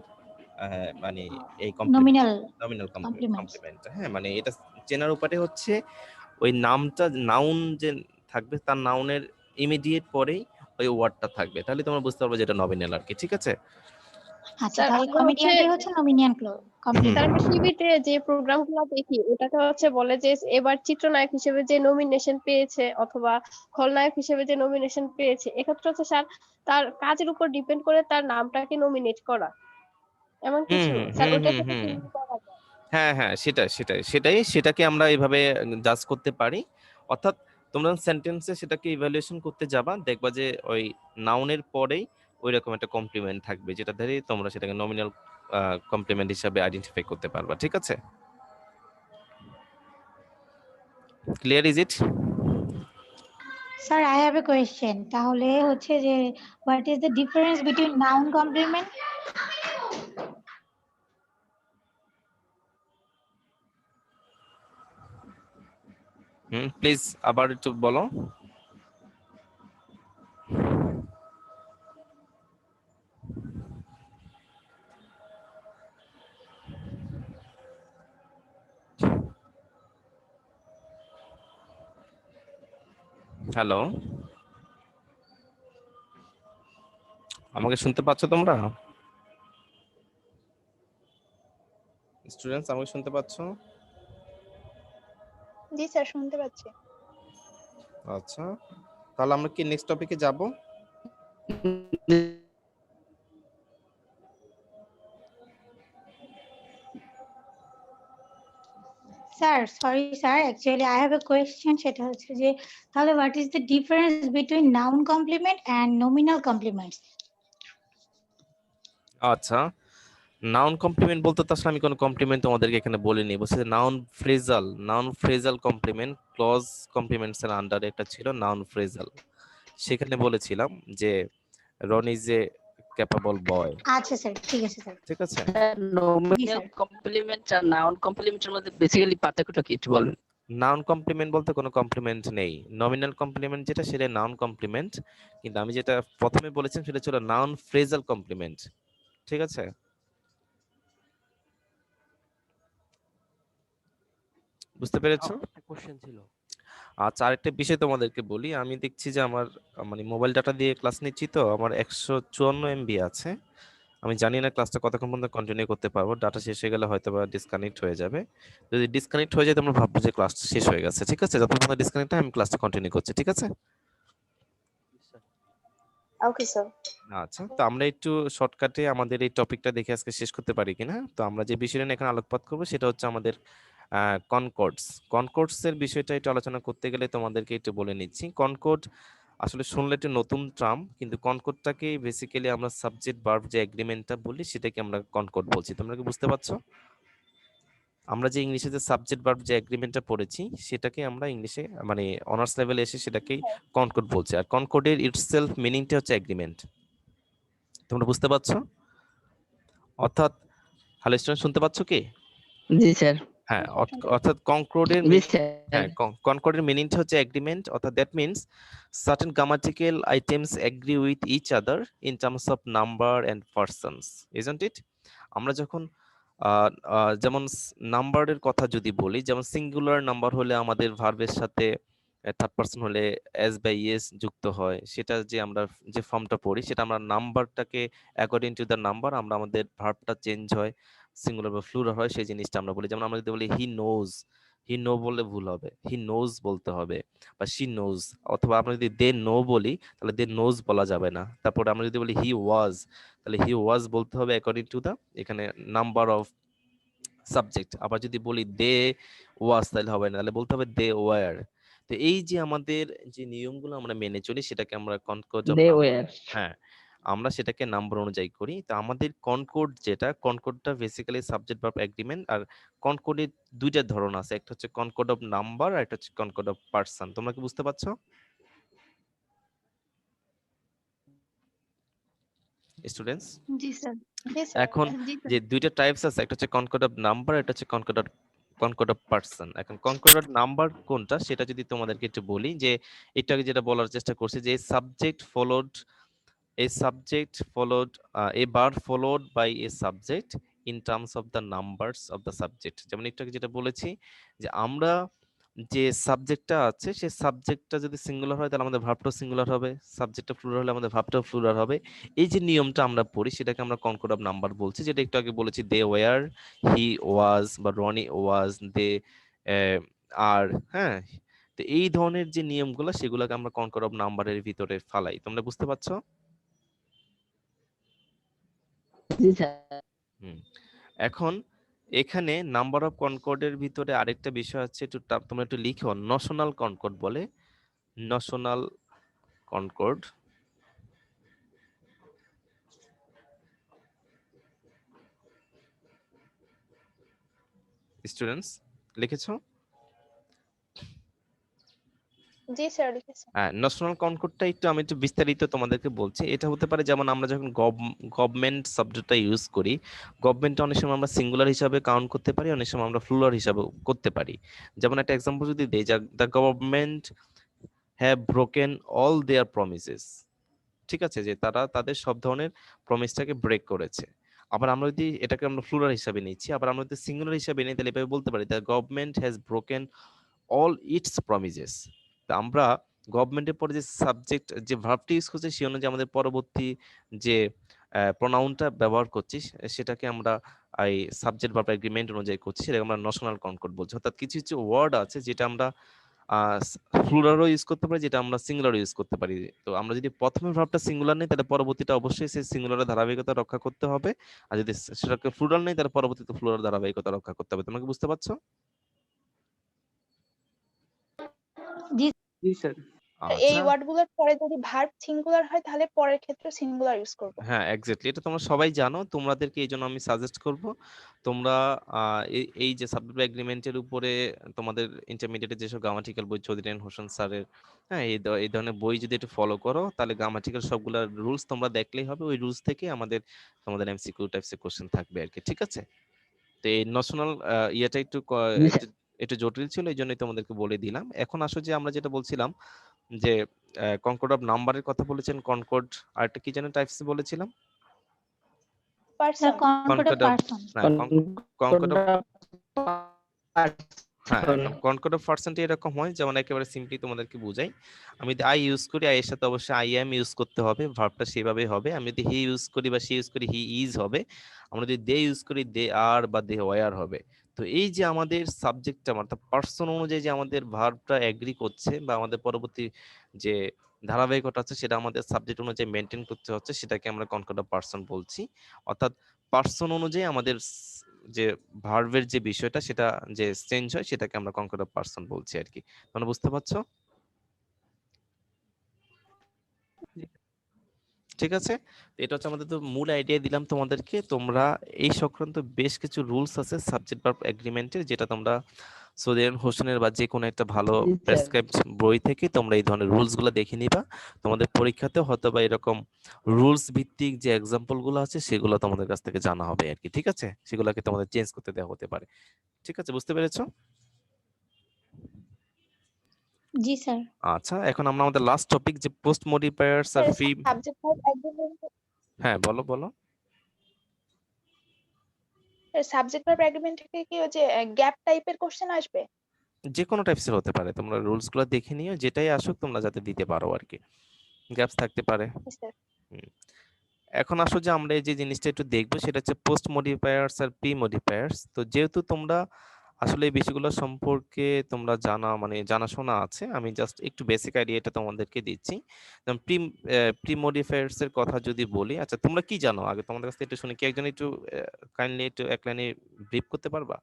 মানে এই
নমিনাল
নমিনাল
কমপ্লিমেন্টস।
কমপ্লিমেন্ট। হ্যাঁ, মানে এটা চেনার উপায়টা হচ্ছে ওই নামটা, নাউন যে থাকবে তার নাউনের ইমিডিয়েট পরেই ওই ওয়ার্ডটা থাকবে, তাহলে তোমরা বুঝতে পারবে যে এটা নমিনাল আর কি, ঠিক আছে।
আচ্ছা,
স্যার
তাহলে
আমরা
কমেডিয়ানটাই হচ্ছে নমিনিয়ান
স্যার
কমপ্লিমেন্ট।
আমরা টিভিতে যে প্রোগ্রামগুলো দেখি ওটাতে বলে যে এবার চিত্রনায়ক হিসেবে যে নমিনেশন পেয়েছে অথবা খলনায়ক হিসেবে যে নমিনেশন পেয়েছে, এক্ষেত্রে স্যার তার কাজের উপর ডিপেন্ড করে তার নামটাকে নমিনেট করা, এমন কিছু
হুম
স্যার
হুম
ওইটার
হুম
সাথে
হুম
তুলনা করা যায়?
হ্যাঁ হ্যাঁ, সেটাকে আমরা এইভাবে জাজ করতে পারি। অর্থাৎ তোমরা সেন্টেন্সে সেটাকে ইভ্যালুয়েশন করতে যাবা, দেখবা যে ওই নাউনের পরেই ওই রকম একটা কমপ্লিমেন্ট থাকবে, যেটা ধরে তোমরা সেটাকে নমিনাল কমপ্লিমেন্ট হিসাবে আইডেন্টিফাই করতে পারবা, ঠিক আছে। Clear is it?
Sir I have a question, তাহলে হচ্ছে যে what is the difference between noun complement?
Please আবার একটু বলো। হ্যালো, আমাকে শুনতে পাচ্ছ তোমরা? স্টুডেন্টস আমাকে শুনতে পাচ্ছ?
জি স্যার, শুনতে পাচ্ছি।
আচ্ছা, তাহলে আমরা কি নেক্সট টপিকে যাব?
Sir sorry sir, actually I have a question, সেটা হচ্ছে যে তাহলে what is the difference between noun complement and nominal complements?
আচ্ছা, নাউন কমপ্লিমেন্ট বলতে তো আসলে আমি কোনো কমপ্লিমেন্ট তোমাদেরকে এখানে বলিনি, বলছি noun phrasal complement, clause complements এর আন্ডারে একটা ছিল নাউন ফ্রেজাল। সেখানে বলেছিলাম যে রন ইজ এ ক্যাপাবল বয়,
আচ্ছা স্যার, ঠিক আছে স্যার।
ঠিক আছে।
জি
নমিনাল
স্যার।
কমপ্লিমেন্ট আর নাউন কমপ্লিমেন্টের মধ্যে বেসিক্যালি পার্থক্যটা কি একটু বলবেন?
নাউন কমপ্লিমেন্ট বলতে কোনো কমপ্লিমেন্ট নেই, নমিনাল কমপ্লিমেন্ট যেটা সেটা নাউন কমপ্লিমেন্ট, কিন্তু আমি যেটা প্রথমে বলেছিলাম সেটা ছিল নাউন ফ্রেজাল কমপ্লিমেন্ট, ঠিক আছে। বুঝতে পেরেছো?
একটা কোশ্চেন ছিল।
আচ্ছা, আরেকটা বিষয় তোমাদেরকে বলি, আমি দেখছি যে আমার মানে মোবাইল ডাটা দিয়ে ক্লাস নিচ্ছি, তো আমার 154 MB আছে। আমি জানি না ক্লাসটা কতক্ষণ পর্যন্ত কন্টিনিউ করতে পারবো, ডাটা শেষ হয়ে গেলে হয়তো বা ডিসকানেক্ট হয়ে যাবে। যদি ডিসকানেক্ট হয়ে যায় তোমরা ভাববো যে ক্লাস শেষ হয়ে গেছে, ঠিক আছে। যতক্ষণ পর্যন্ত ডিসকানেক্ট হয় আমি ক্লাসটা কন্টিনিউ করছি, ঠিক আছে।
Okay, sir.
আচ্ছা, তো আমরা একটু শর্টকাটে আমাদের এই টপিকটা দেখে আজকে শেষ করতে পারি কিনা। তো আমরা যে বিষয়টা নিয়ে এখানে আলোকপাত করবো সেটা হচ্ছে আমাদের কনকর্ডস এর বিষয়টা একটু আলোচনা করতে গেলে তোমাদেরকে একটু বলে নিচ্ছি। কনকর্ড আসলে শুনলে একটু নতুন টার্ম, কিন্তু কনকর্ডটাকে বেসিক্যালি আমরা সাবজেক্ট ভার্ব যে এগ্রিমেন্টটা বলি সেটাকে আমরা কনকর্ড বলছি। তোমরা কি বুঝতে পারছো? আমরা যে ইংলিশে যে সাবজেক্ট ভার্ব যে এগ্রিমেন্টটা পড়েছি সেটাকে আমরা ইংলিশে মানে অনার্স লেভেলে এসে সেটাকেই কনকর্ড বলছি। আর কনকর্ডের ইটসেলফ মিনিংটা হচ্ছে এগ্রিমেন্ট। তোমরা বুঝতে পারছো? অর্থাৎ, হ্যালো স্টুডেন্ট, শুনতে পাচ্ছ কি?
জি স্যার।
হ্যাঁ,
শুনতে পাচ্ছি।
অর্থাৎ কনকর্ডের
জি স্যার।
হ্যাঁ, কনকর্ডের মিনিংটা হচ্ছে এগ্রিমেন্ট, অর্থাৎ that means certain grammatical items agree with each other in terms of number and persons, isn't it? আমরা যখন যেমন নাম্বারের কথা যদি বলি, যেমন সিঙ্গুলার নাম্বার হলে আমাদের ভার্বের সাথে থার্ড পারসন হলে এস বাই এস যুক্ত হয়, সেটা যে আমরা যে ফর্মটা পড়ি সেটা আমরা নাম্বারটাকে অ্যাকর্ডিং টু দ্য নাম্বার আমরা আমাদের ভার্বটা চেঞ্জ হয়, সিঙ্গুলার বা প্লুরাল হয়, সেই জিনিসটা আমরা বলি। যেমন আমরা যদি বলি হি নো বললে ভুল হবে, হি নোজ বলতে হবে, বা শি নোজ। অথবা আমরা যদি দে নো বলি তাহলে দে নোজ বলা যাবে না। তারপরে আমরা যদি বলি হি ওয়াজ, তাহলে হি ওয়াজ বলতে হবে অ্যাকর্ডিং টু দা এখানে নাম্বার অফ সাবজেক্ট। আবার যদি বলি দে ওয়াজ তাহলে হবে না, তাহলে বলতে হবে দে ওয়ার। তো এই যে আমাদের যে নিয়মগুলো আমরা মেনে চলি সেটাকে আমরা কনকর্ড অফ
দে
নাম্বার,
ওয়্যার।
হ্যাঁ, আমরা সেটাকে নাম্বার অনুযায়ী করি। তো আমাদের কনকর্ড যেটা, কনকর্ডটা বেসিক্যালি সাবজেক্ট ভার্ব এগ্রিমেন্ট। আর কনকর্ডের দুইটা ধরন আছে, একটা হচ্ছে কনকর্ড অফ নাম্বার আর একটা হচ্ছে কনকর্ড অফ পার্সন। তোমরা কি বুঝতে পারছো স্টুডেন্টস?
জি স্যার।
জি স্যার।
এখন
জি স্যার।
যে দুইটা টাইপস আছে, একটা হচ্ছে কনকর্ড অফ নাম্বার, একটা হচ্ছে কনকর্ড অফ পার্সন। এখন কনকর্ড অফ নাম্বার কোনটা সেটা যদি তোমাদেরকে একটু বলি, যে এটাকে যেটা বলার চেষ্টা করছি, যে subject followed a subject followed a verb followed by a subject in terms of the numbers of the subject। যেমন একটু আগে যেটা বলেছি, যে আমরা যে সাবজেক্টটা আছে সেই সাবজেক্টটা যদি সিঙ্গুলার হয় তাহলে আমাদের ভার্বটাও সিঙ্গুলার হবে, সাবজেক্টটা প্লুরাল হলে আমাদের ভার্বটাও প্লুরাল হবে। এই যে নিয়মটা আমরা পড়ি সেটাকে আমরা কনকর্ড অফ নাম্বার বলছি, যেটা একটু আগে বলেছি, দে ওয়ার, হি ওয়াজ, বা রনি ওয়াজ, দে আর, হ্যাঁ। তো এই ধরনের যে নিয়মগুলো সেগুলোকে আমরা কনকর্ড অফ নাম্বারের ভিতরে ফালাই। তোমরা বুঝতে পারছো?
জি স্যার।
হুম। এখন এখানে নাম্বার অফ কনকর্ডের ভিতরে আরেকটা বিষয় আছে, একটু তোমরা একটু লিখো, নশনাল কনকর্ড বলে, নশনাল কনকর্ড। স্টুডেন্টস লিখেছো?
জি স্যার লিখেছি।
হ্যাঁ, ন্যাশনাল কনকর্ডটা আমি একটু বিস্তারিত তোমাদেরকে বলছি। এটা হতে পারে, যেমন আমরা যখন গভর্নমেন্ট শব্দটা ইউজ করি, গভর্নমেন্টটা অনেক সময় আমরা সিঙ্গুলার হিসাবে কাউন্ট করতে পারি, অনেক সময় আমরা প্লুরাল হিসাবে করতে পারি। যেমন একটা এক্সাম্পল যদি দেই, the government have broken all their promises. ঠিক আছে, যে তারা তাদের সব ধরনের প্রমিসটাকে ব্রেক করেছে। আবার আমরা যদি এটাকে আমরা প্লুরাল হিসাবে নিচ্ছি, আবার আমরা যদি সিঙ্গুলার হিসাবে নিই, তাহলে এভাবে বলতে পারি, the government has broken all it's promises. তো আমরা গভর্নমেন্টের পরে যে সাবজেক্ট, যে ভার্বটি ইউজ করছি সে অনুযায়ী আমাদের পরবর্তী যে প্রোনাউনটা ব্যবহার করছি সেটাকে আমরা এই সাবজেক্ট ভার্ব এগ্রিমেন্ট অনুযায়ী করছি, সেটাকে আমরা নশনাল কনকর্ড বলছি। অর্থাৎ কিছু কিছু ওয়ার্ড আছে যেটা আমরা প্লুরালও ইউজ করতে পারি, যেটা আমরা সিঙ্গুলারও ইউজ করতে পারি। তো আমরা যদি প্রথমে ভার্বটা সিঙ্গুলার নেই, তাহলে পরবর্তীটা অবশ্যই সেই সিঙ্গুলারের ধারাবাহিকতা রক্ষা করতে হবে। আর যদি সেটাকে প্লুরাল নেই, তাহলে পরবর্তীতে প্লুরাল ধারাবাহিকতা রক্ষা করতে হবে। তোমরা কি বুঝতে পারছো?
জি
জি স্যার।
এই
আচ্ছা,
ওয়ার্ডগুলোর পরে যদি ভার্ব সিঙ্গুলার হয় তাহলে পরের ক্ষেত্রে সিঙ্গুলার ইউজ করব।
হ্যাঁ এক্স্যাক্টলি, এটা তোমরা সবাই জানো। তোমাদেরকে এই জন্য আমি সাজেস্ট করব, তোমরা এই যে সাবজেক্ট এগ্রিমেন্টের উপরে তোমাদের ইন্টারমিডিয়েটের যেসব গ্রামাটিক্যাল বই, চৌধুরী হোসেন স্যারের, হ্যাঁ, এই ধরনের বই যদি একটু ফলো করো, তাহলে গ্রামাটিক্যাল সবগুলা রুলস তোমরা দেখলেই হবে। ওই রুলস থেকে তোমাদের এমসিকিউ টাইপসের কোশ্চেন থাকবে আর কি। ঠিক আছে? তো এই ন্যাশনাল ইয়েটা
জি স্যার।
একটু জটিল ছিল, এই জন্যই তোমাদেরকে বলে দিলাম। এখন আসো, যে আমরা যেটা বলছিলাম, যে কনকর্ড অফ নাম্বারের কথা বলেছেন, কনকর্ড আরেকটা কি যেন টাইপস বলেছিলাম,
sir,
person.
Concord of
concord of,
person.
হ্যাঁ কনকর্ড অফ, হ্যাঁ
পার্সন।
এখন কনকর্ড অফ পার্সেন্ট এরকম হয়, যেমন একেবারে সিম্পলি তোমাদেরকে বুঝাই। আমি যদি আই ইউজ করি, আই এর সাথে অবশ্যই আই এম ইউজ করতে হবে, ভার্বটা সেভাবে হবে। আমি যদি হি ইউজ করি বা সি ইউজ করি, হি ইজ হবে। আমরা যদি দে ইউজ করি, দে আর বা দে ওয়ার হবে। তো এই যে আমাদের সাবজেক্টটা, অর্থাৎ পার্সন অনুযায়ী যে আমাদের ভার্বটা এগ্রি করছে, বা আমাদের পরবর্তী যে ধারাবাহিকতা আছে সেটা আমাদের সাবজেক্ট অনুযায়ী মেনটেন করতে হচ্ছে, সেটাকে আমরা কনকর্ড অফ পার্সন বলছি। অর্থাৎ পার্সন অনুযায়ী আমাদের যে ভার্বের যে বিষয়টা সেটা যে চেঞ্জ হয়, সেটাকে আমরা কনকর্ড অফ পার্সন বলছি আর কি। তোমরা বুঝতে পারছো? ঠিক আছে, তো এটা হচ্ছে আমাদের তো মূল আইডিয়া দিলাম তোমাদেরকে। তোমরা এই সংক্রান্ত বেশ কিছু রুলস আছে সাবজেক্ট ভার্ব এগ্রিমেন্টের, যেটা তোমরা সৌদি হোসেনের বা যে কোনো একটা ভালো
জি স্যার।
প্রেসক্রাইবড বই থেকে তোমরা এই ধরনের রুলস গুলো দেখে নিবা। তোমাদের পরীক্ষাতে হয়তো বা এরকম রুলস ভিত্তিক যে এক্সাম্পল গুলো আছে সেগুলো তোমাদের কাছ থেকে জানা হবে আর কি। ঠিক আছে, সেগুলোকে তোমাদের চেঞ্জ করতে দেওয়া হতে পারে। ঠিক আছে, বুঝতে পেরেছো?
জি স্যার।
আচ্ছা, এখন আমরা আমাদের লাস্ট টপিক, যে পোস্ট মডিফায়ার্স আর ফ্রি।
সাবজেক্ট ভার্ব এগ্রিমেন্ট,
হ্যাঁ বলো বলো।
সাবজেক্ট ভার্ব এগ্রিমেন্ট থেকে কি ওই যে গ্যাপ টাইপের কোশ্চেন আসবে?
যে কোনো টাইপসের হতে পারে, তোমরা রুলস গুলো দেখে নিও, যেটাই আসুক তোমরা যাতে দিতে পারো আর কি। গ্যাপস থাকতে পারে।
স্যার
হুম। এখন আসো, যে আমরা এই যে জিনিসটা একটু দেখবো, সেটা হচ্ছে পোস্ট মডিফায়ার্স আর প্রি মডিফায়ার্স। তো যেহেতু তোমরা আসলে এই বিষয়গুলো সম্পর্কে তোমরা জানাশোনা আছে, আমি জাস্ট একটু বেসিক আইডিয়াটা তোমাদেরকে দিচ্ছি। যেমন প্রি মডিফায়ার্স এর কথা যদি বলি, আচ্ছা তোমরা কি জানো আগে তোমাদের কাছ থেকে একটু শুনি। কি একজন একটু কাইন্ডলি একটু এক লাইনে ব্রিফ করতে পারবা?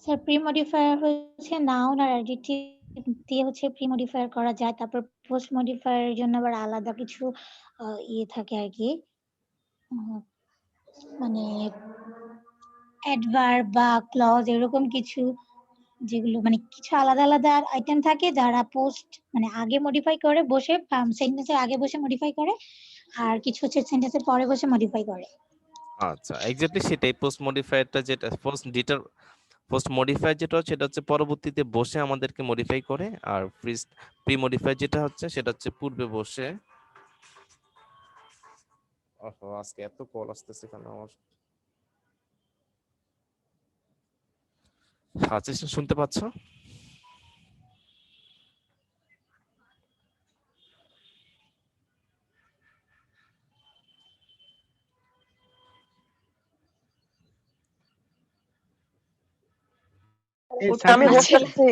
স্যার, প্রি মডিফায়ার হচ্ছে নাউন আর অ্যাডজেক্টিভ দিয়ে প্রি মডিফায়ার করা যায়। তারপর পোস্ট মডিফায়ারের জন্য আবার আলাদা কিছু ইয়ে থাকে আর কি, মানে অ্যাডভার্ব বা ক্লজ এরকম কিছু, যেগুলো মানে কিছু আলাদা আলাদা আইটেম থাকে যারা পোস্ট মানে আগে মডিফাই করে বসে, সেন্টেন্সের আগে বসে মডিফাই করে, আর কিছু হচ্ছে সেন্টেন্সের পরে বসে মডিফাই করে।
আচ্ছা, এক্স্যাক্টলি সেটাই পোস্ট মডিফায়ারটা, যেটা পোস্ট মডিফায়ার যেটা হচ্ছে সেটা হচ্ছে পরবর্তীতে বসে আমাদেরকে মডিফাই করে, আর প্রি মডিফায়ার যেটা হচ্ছে সেটা হচ্ছে পূর্বে বসে। আজকে এত কল আসতেছে কেন আমার? আচ্ছা, শুনতে পাচ্ছ?
আমি বসে আছি।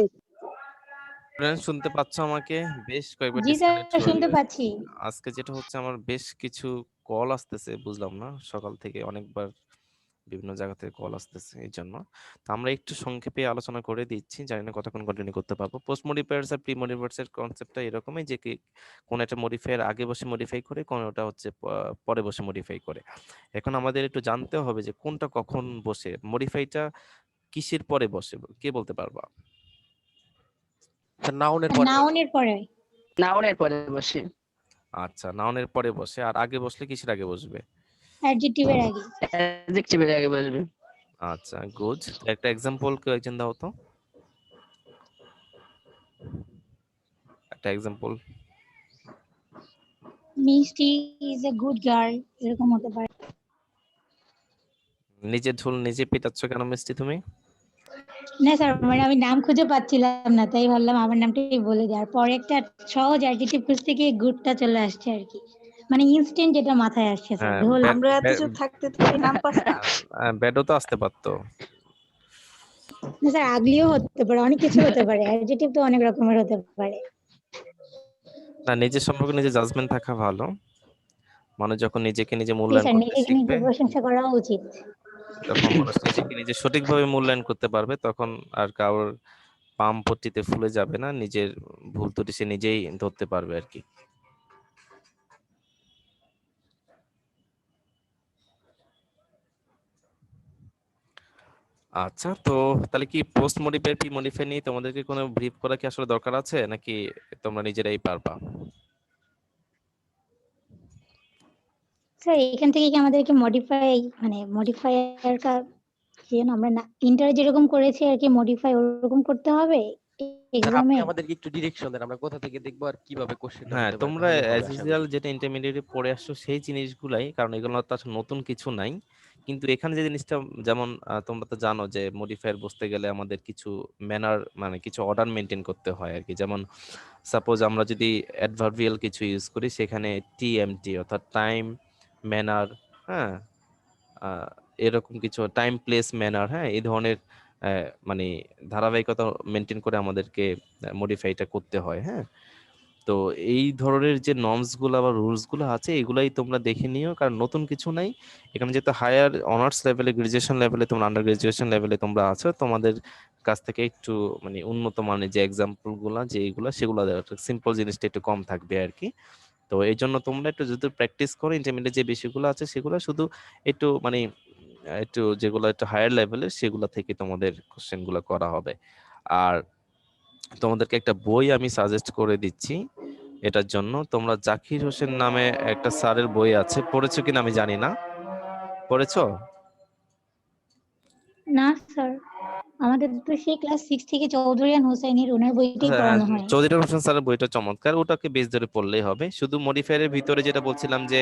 ফ্রেন্ডস, শুনতে পাচ্ছ আমাকে? বেশ কয়েকবার
জি স্যার,
ডিসকানেক্ট হয়ে
শুনতে
গেছে।
পাচ্ছি।
আজকে যেটা হচ্ছে আমার বেশ কিছু কল আসতেছে, বুঝলাম না, সকাল থেকে অনেকবার বিভিন্ন জায়গা থেকে কল আসতেছে, এই জন্য। তো আমরা একটু সংক্ষেপে আলোচনা করে দিচ্ছি, জানি না কতক্ষণ কন্টিনিউ করতে পারবো। পোস্ট মডিফায়ার্স আর প্রি মডিফায়ার্স এর কনসেপ্টটা এরকমই যে কি কোন একটা মডিফায়ার আগে বসে মডিফাই করে, কোনটা হচ্ছে পরে বসে মডিফাই করে। এখন আমাদের একটু জানতে হবে যে কোনটা কখন বসে, মডিফাইটা কিসের পরে বসে, কে বলতে পারবা?
নাউনের পরে।
নাউনের পরে।
নাউনের পরে বসে।
আচ্ছা, নাউনের পরে বসে, আর আগে বসলে কিসের আগে বসবে?
অ্যাডজেক্টিভের আগে।
অ্যাডজেক্টিভের আগে বসবে।
আচ্ছা, গুড। একটা এক্সাম্পল কেউ একজন দাও তো, একটা এক্সাম্পল।
মিষ্টি ইজ এ গুড গার্ল, এরকম হতে পারে।
নিজে ঢোল নিজে পিটাচ্ছ কেন মিষ্টি তুমি?
না স্যার, মানে আমি নাম খুঁজে পাচ্ছিলাম না, তাই ভাবলাম আমার নামটাই বলে দেওয়ার পরে একটা সহজ অ্যাডজেক্টিভ খুঁজতে গিয়ে গুডটা চলে আসছে আর কি, মানে ইনস্ট্যান্ট যেটা মাথায় আসছে স্যার,
হ্যাঁ,
ঢোল।
আমরা এত চুপ থাকতে থাকতে নাম পাচ্ছি।
ব্যাডও তো আসতে পারতো।
না স্যার, আগলিও হতে পারে, অনেক কিছু হতে পারে, অ্যাডজেক্টিভ তো অনেক রকমের হতে পারে।
না, নিজের সম্পর্কে নিজে জাজমেন্ট থাকা ভালো। মানুষ যখন নিজেকে নিজে
জি
মূল্যায়ন
স্যার,
করতে
নিজেকে নিজে
শিখবে,
প্রশংসা করা উচিত।
যখন মানুষ নিজেকে নিজে সঠিকভাবে মূল্যায়ন করতে পারবে, তখন আর কারোর পাম পট্টিতে ফুলে যাবে না, নিজের ভুল ত্রুটি সে নিজেই ধরতে পারবে আর কি। আচ্ছা, তো তাহলে কি পোস্ট মডিফাই প্রি মডিফাই নিয়ে তোমাদেরকে কোনো ব্রিফ করা কি আসলে দরকার আছে, নাকি তোমরা নিজেরাই পারবা?
স্যার, এখান থেকে কি আমাদেরকে মডিফাই মানে মডিফায়ার আমরা না ইন্টার যেরকম করেছি আর কি মডিফাই ওরকম করতে হবে
স্যার আপনি
এক্সামে?
আমাদেরকে একটু ডিরেকশন দেন, আমরা কোথা থেকে দেখবো আর কিভাবে কোশ্চেনটা
হ্যাঁ,
হতে পারে,
তোমরা
তাহলেই হবে
অ্যাজ
আশা
ইউজুয়াল
করি।
যেটা ইন্টারমিডিয়েটে পড়ে আসছো সেই জিনিসগুলাই, কারণ এগুলো তো আসলে নতুন কিছু নাই। কিন্তু এখানে যে জিনিসটা, যেমন তোমরা তো জানো যে মডিফায়ার বসতে গেলে আমাদের কিছু ম্যানার মানে কিছু অর্ডার মেনটেন করতে হয় আর কি। যেমন সাপোজ আমরা যদি অ্যাডভার্বিয়াল কিছু ইউজ করি, সেখানে টিএমটি অর্থাৎ টাইম, ম্যানার, হ্যাঁ, আহ, এরকম কিছু টাইম, প্লেস, ম্যানার, হ্যাঁ, এই ধরনের মানে ধারাবাহিকতা মেনটেন করে আমাদেরকে মডিফাইটা করতে হয়। হ্যাঁ, তো এই ধরনের যে নর্মস গুলা বা রুলস গুলো আছে, এগুলাই তোমরা দেখে নিও, কারণ নতুন কিছু নাই এখানে। যেহেতু হায়ার অনার্স লেভেলে, গ্রাজুয়েশন লেভেলে, তোমরা আন্ডার গ্রাজুয়েশন লেভেলে তোমরা আছো, তোমাদের কাছ থেকে একটু মানে উন্নত মানের যে এক্সাম্পল গুলা যেগুলা, সেগুলো সিম্পল জিনিসটা একটু কম থাকবে আর কি। তো এই জন্য তোমরা একটু যদি প্র্যাকটিস করো, ইন্টারমিডিয়েট যে বিষয়গুলো আছে সেগুলো শুধু একটু মানে একটু যেগুলো একটু হায়ার লেভেলের, সেগুলো থেকে তোমাদের কোশ্চেন গুলো করা হবে। আর তোমাদেরকে একটা বই আমি সাজেস্ট করে দিচ্ছি এটার জন্য। তোমরা জাকির হোসেন নামে একটা স্যারের বই আছে, পড়েছো কিনা আমি জানি না, পড়েছো?
না স্যার, আমাদের তো সেই ক্লাস 6 থেকে চৌধুরী হোসেনের ওনার বইটাই পড়ানো হয়।
চৌধুরী হোসেন স্যারের বইটা চমৎকার, ওটাকে বেস ধরে পড়লেই হবে। শুধু মডিফায়ারের ভিতরে যেটা বলছিলাম যে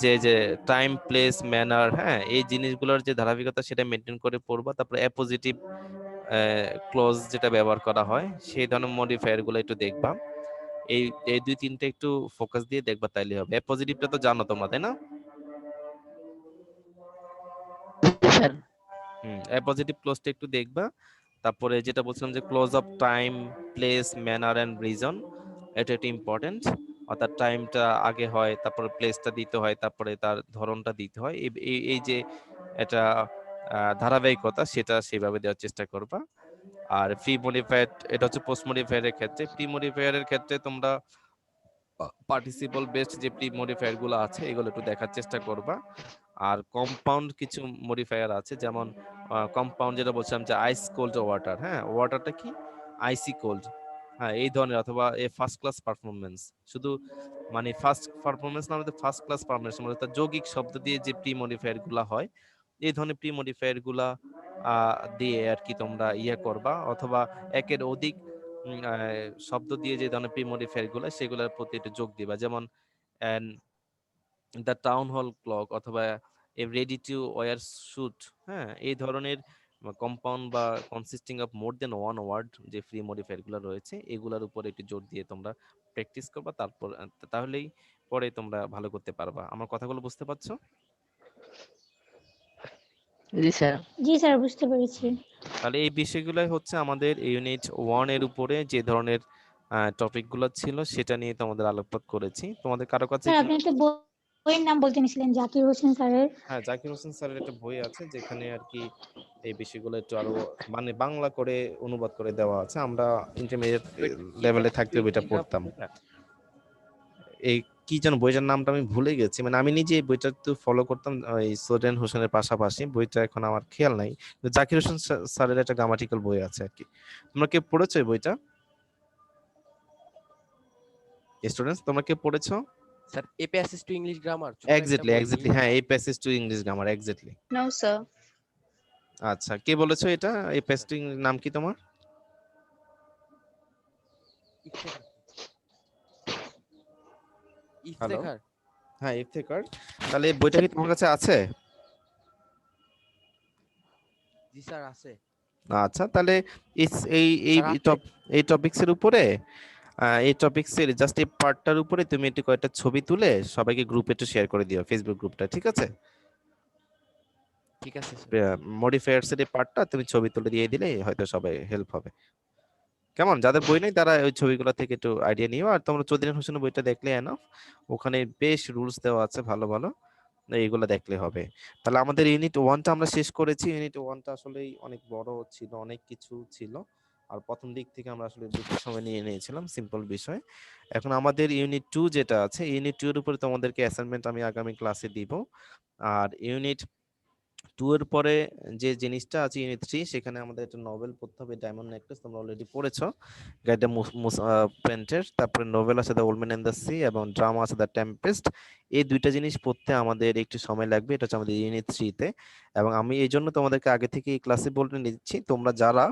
যে যে টাইম, প্লেস, ম্যানার, হ্যাঁ, এই জিনিসগুলোর যে ধারাবাহিকতা সেটা মেনটেন করে পড়বা। তারপরে অ্যাপোজিটিভ ক্লজ যেটা ব্যবহার করা হয়, সেই ধরনের মডিফায়ার গুলো একটু দেখবা। এই এই দুই তিনটা একটু ফোকাস দিয়ে দেখবা, তাইলে হবে। অ্যাপোজিটিভটা তো জানো তোমরা, তাই না?
স্যার
অ্যাপোজিটিভ ক্লোজটা একটু দেখবা। তারপরে যেটা বলছিলাম যে clause of time, place, manner and reason, এটা একটু ইম্পর্টেন্ট। অর্থাৎ টাইমটা আগে হয়, তারপরে প্লেসটা দিতে হয়, তারপরে তার ধরনটা দিতে হয়। এই যে এটা ধারাবাহিকতা, সেটা সেভাবে দেওয়ার চেষ্টা করবা। আর প্রি মডিফাইড, এটা হচ্ছে পোস্ট মডিফায়ারের ক্ষেত্রে। প্রি মডিফায়ারের ক্ষেত্রে তোমরা
পার্টিসিপল বেসড যে প্রি মডিফায়ার গুলো আছে এগুলো একটু দেখার চেষ্টা করবা। আর কম্পাউন্ড কিছু মডিফায়ার আছে, যেমন কম্পাউন্ড যেটা বলছিলাম যে আইস কোল্ড ওয়াটার, হ্যাঁ ওয়াটারটা কি আইসি কোল্ড, হ্যাঁ এই ধরনের, অথবা এ ফার্স্ট ক্লাস পারফরমেন্স, শুধু মানে ফার্স্ট পারফরমেন্স না, আমাদের ফার্স্ট ক্লাস পারফরমেন্স মানে যৌগিক শব্দ দিয়ে যে প্রি মডিফায়ার গুলা হয়, এই ধরনের প্রি মডিফায়ার গুলা দিয়ে আর কি তোমরা করবা, অথবা একের অধিক শব্দ দিয়ে যে ধরনের প্রি মডিফায়ার গুলা সেগুলোর প্রতি একটু যোগ দিবা, যেমন দ্য টাউন হল ক্লক অথবা a ready to wear suit, হ্যাঁ এই ধরনের কম্পাউন্ড বা consisting of more than one word যে ফ্রি মডিফায়ার গুলো রয়েছে এগুলোর উপর একটু জোর দিয়ে তোমরা প্র্যাকটিস করবা, তারপর তাহলেই পরে তোমরা ভালো করতে পারবা। আমার কথাগুলো বুঝতে পারছো?
জি স্যার।
জি স্যার, বুঝতে পেরেছি।
তাহলে এই বিষয়গুলোই হচ্ছে আমাদের ইউনিট 1 এর উপরে যে ধরনের টপিক গুলো ছিল সেটা নিয়ে তোমাদের আলোকপাত করেছি। তোমাদের কারো কাছে
স্যার
কি?
আপনি একটা বইয়ের নাম বলতে নিছিলেন, জাকির হোসেন স্যারের।
হ্যাঁ, জাকির হোসেন স্যারের একটা বই আছে যেখানে আর কি এই বিষয়গুলো একটু আরো মানে বাংলা করে অনুবাদ করে দেওয়া আছে। আমরা ইন্টারমিডিয়েট লেভেলে থাকতে বইটা পড়তাম। এই কি যেন বইটার নামটা আমি ভুলে গেছি, মানে আমি নিজে এই বইটা একটু ফলো করতাম এই সোডেন হোসেনের পাশাপাশি, বইটা এখন আমার খেয়াল নাই। জাকির হোসেন স্যারের একটা গ্রামাটিক্যাল বই আছে আর কি। তোমরা কে পড়েছো এই বইটা? স্টুডেন্টস তোমরা কে পড়েছো?
Sir a passage to English grammar,
exactly হ্যাঁ, এই passage to English grammar exactly.
No sir.
আচ্ছা, কে বলেছো এটা? এই প্যাসেজটির নাম কি তোমার?
ইফতেখার।
হ্যাঁ, ইফতেখার। তাহলে এই বইটা কি তোমার কাছে আছে?
জি স্যার আছে।
আচ্ছা, তাহলে এই এই এই টপিকসের উপরে এই টপিকসের জাস্ট এই পার্টটার উপরে তুমি একটু কয়েকটা ছবি তুলে সবাইকে গ্রুপে একটু শেয়ার করে দিও, ফেসবুক গ্রুপটা, ঠিক আছে?
ঠিক আছে
মডিফায়ার্স এর এই পার্টটা তুমি ছবি তুলে দিয়ে দিলে হয়তো সবাই হেল্প হবে। কেমন? যাদের বই নেই তারা ওই ছবিগুলো থেকে একটু আইডিয়া নিও। আর তোমরা চৌধুরী হোসেনের বইটা দেখলে এনাফ, ওখানে বেশ রুলস দেওয়া আছে ভালো ভালো, এইগুলো দেখলে হবে। তাহলে আমাদের ইউনিট 1টা আমরা শেষ করেছি। ইউনিট 1টা আসলেই অনেক বড় ছিল, অনেক কিছু ছিল, আর প্রথম দিক থেকে আমরা আসলে বেশি সময় নিয়ে নিয়েছিলাম সিম্পল বিষয়। এখন আমাদের ইউনিট 2 যেটা আছে, ইউনিট 2 এর উপরে তোমাদেরকে অ্যাসাইনমেন্ট আমি আগামী ক্লাসে দিব। আর ইউনিট 2 এর পরে যে জিনিসটা আছে ইউনিট 3, সেখানে আমাদের একটা নোবেল পড়তে হবে, ডায়মন্ড নেকলেস, তোমরা অলরেডি পড়েছো গাইডা প্রিন্টের। তারপরে নোবেল আছে The Old man and the C, এবং ড্রামা আছে দ্য টেম্পেস্ট। এই দুইটা জিনিস পড়তে আমাদের একটু সময় লাগবে, এটা হচ্ছে আমাদের ইউনিট 3 তে। এবং আমি এই জন্য তোমাদেরকে আগে থেকে এই ক্লাসে বলে নিচ্ছি, তোমরা যারা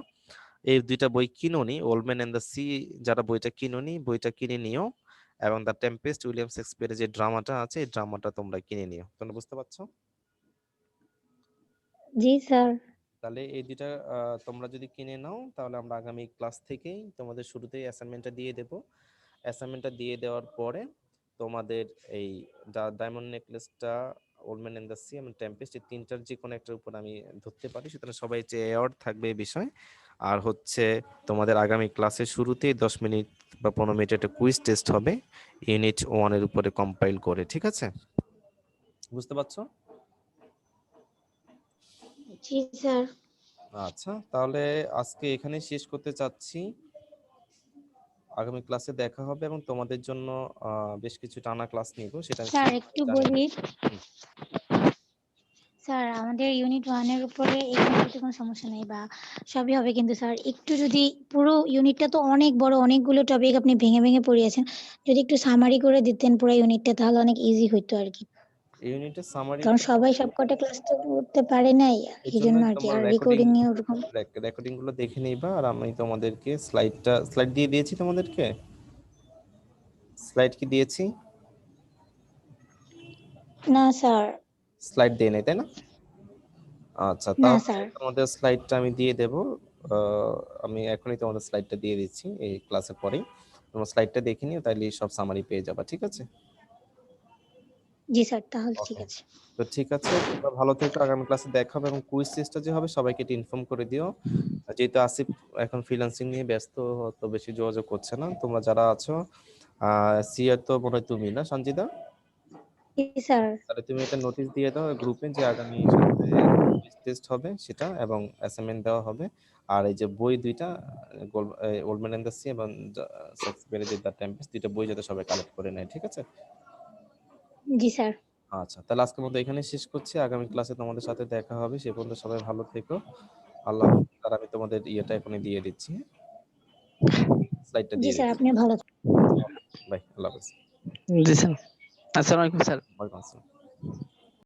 এই দুইটা বই কিনোনি, old man and the sea যারা বইটা কিনোনি বইটা কিনে নিও, এবং দ্য টেম্পেস্ট উইলিয়াম শেক্সপিয়ারের যে ড্রামাটা আছে এই ড্রামাটা তোমরা কিনে নিও। তোমরা বুঝতে পারছো?
জি স্যার।
তাহলে এই দুইটা তোমরা যদি কিনে নাও তাহলে আমরা আগামী ক্লাস থেকেই তোমাদের শুরুতেই অ্যাসাইনমেন্টটা দিয়ে দেব। অ্যাসাইনমেন্টটা দিয়ে দেওয়ার পরে তোমাদের এই ডায়মন্ড নেকলেসটা, old man and the C এবং টেম্পেস্ট, এই তিনটার যে কোনো একটার উপর আমি ধরতে পারি, সুতরাং সবাই যে অ্যাওয়ার্ড থাকবে এই বিষয়। আর হচ্ছে তোমাদের আগামী ক্লাসের শুরুতেই 10 মিনিট বা 15 মিনিট একটা কুইজ টেস্ট হবে ইউনিট 1 এর উপরে কম্পাইল করে, ঠিক আছে? বুঝতে পারছো?
জি স্যার।
আচ্ছা, তাহলে আজকে এখানে শেষ করতে চাচ্ছি। আগামী ক্লাসে দেখা হবে এবং তোমাদের জন্য বেশ কিছু টানা ক্লাস নিব, সেটা আমি
স্যার একটু বলি।
হুম।
স্যার আমাদের ইউনিট 1 এর উপরে এখানে কোনো সমস্যা নাই বা সবই হবে, কিন্তু স্যার একটু যদি পুরো ইউনিটটা তো অনেক বড়, অনেকগুলো টপিক আপনি ভেঙে ভেঙে পড়িয়েছেন, যদি একটু সামারি করে দিতেন পুরো ইউনিটটা তাহলে অনেক ইজি হতো আর কি।
ইউনিটের সামারি,
কারণ সবাই সবকটা ক্লাস তো করতে পারে নাই, এই জন্য আর কি। আর রেকর্ডিং নিয়ে ওরকম
রেকর্ডিং গুলো দেখে নিবা, আর আমি তোমাদেরকে স্লাইড দিয়ে দিয়েছি তোমাদেরকে। স্লাইড কি দিয়েছি?
না স্যার।
স্লাইড দিয়ে নাই তাই না? আচ্ছা,
না
তাহলে
স্যার।
তোমাদের স্লাইডটা আমি দিয়ে দেব। আমি এখনই তোমাদের স্লাইডটা দিয়ে দিচ্ছি এই ক্লাসের পরেই। তোমরা স্লাইডটা দেখে নিও, তাইলে সব সামারি পেয়ে যাবা, ঠিক আছে?
জি স্যার, তাহলে ঠিক আছে।
তো ঠিক আছে, তোমরা ভালো থেকো, আগামী ক্লাসে দেখা হবে। এবং কুইজ টেস্টটা যে হবে সবাইকে একটু ইনফর্ম করে দিও। যেহেতু আসিফ এখন ফ্রিল্যান্সিং নিয়ে ব্যস্ত, তো বেশি যোগাযোগ করছে না। তোমরা যারা আছো সিয়া তো মনে হয় তুমি না, সঞ্জিদা?
জি স্যার।
তাহলে তুমি এটা নোটিশ দিয়ে দাও গ্রুপে যে আগামী সপ্তাহে টেস্ট হবে সেটা এবং অ্যাসাইনমেন্ট দেওয়া হবে। আর এই যে বই দুইটা Old man and the C এবং শেক্সপিয়ারের যে দ্য টেম্পেস্ট, দুইটা বই যাতে সবাই কালেক্ট করে নেয়, ঠিক আছে?
জি স্যার।
আচ্ছা, তাহলে আজকের মতো এখানে শেষ করছি। আগামী ক্লাসে তোমাদের সাথে দেখা হবে। সে পর্যন্ত সবাই ভালো থেকো। আল্লাহ হাফেজ। আর আমি তোমাদের ইয়েটা এখনই দিয়ে দিচ্ছি, স্লাইডটা
জি
দিয়ে
স্যার,
দিচ্ছি।
আপনিও ভালো
বাই, আল্লাহ হাফেজ।
জি স্যার। আসসালামু আলাইকুম স্যার।
ওয়ালাইকুম আসসালাম।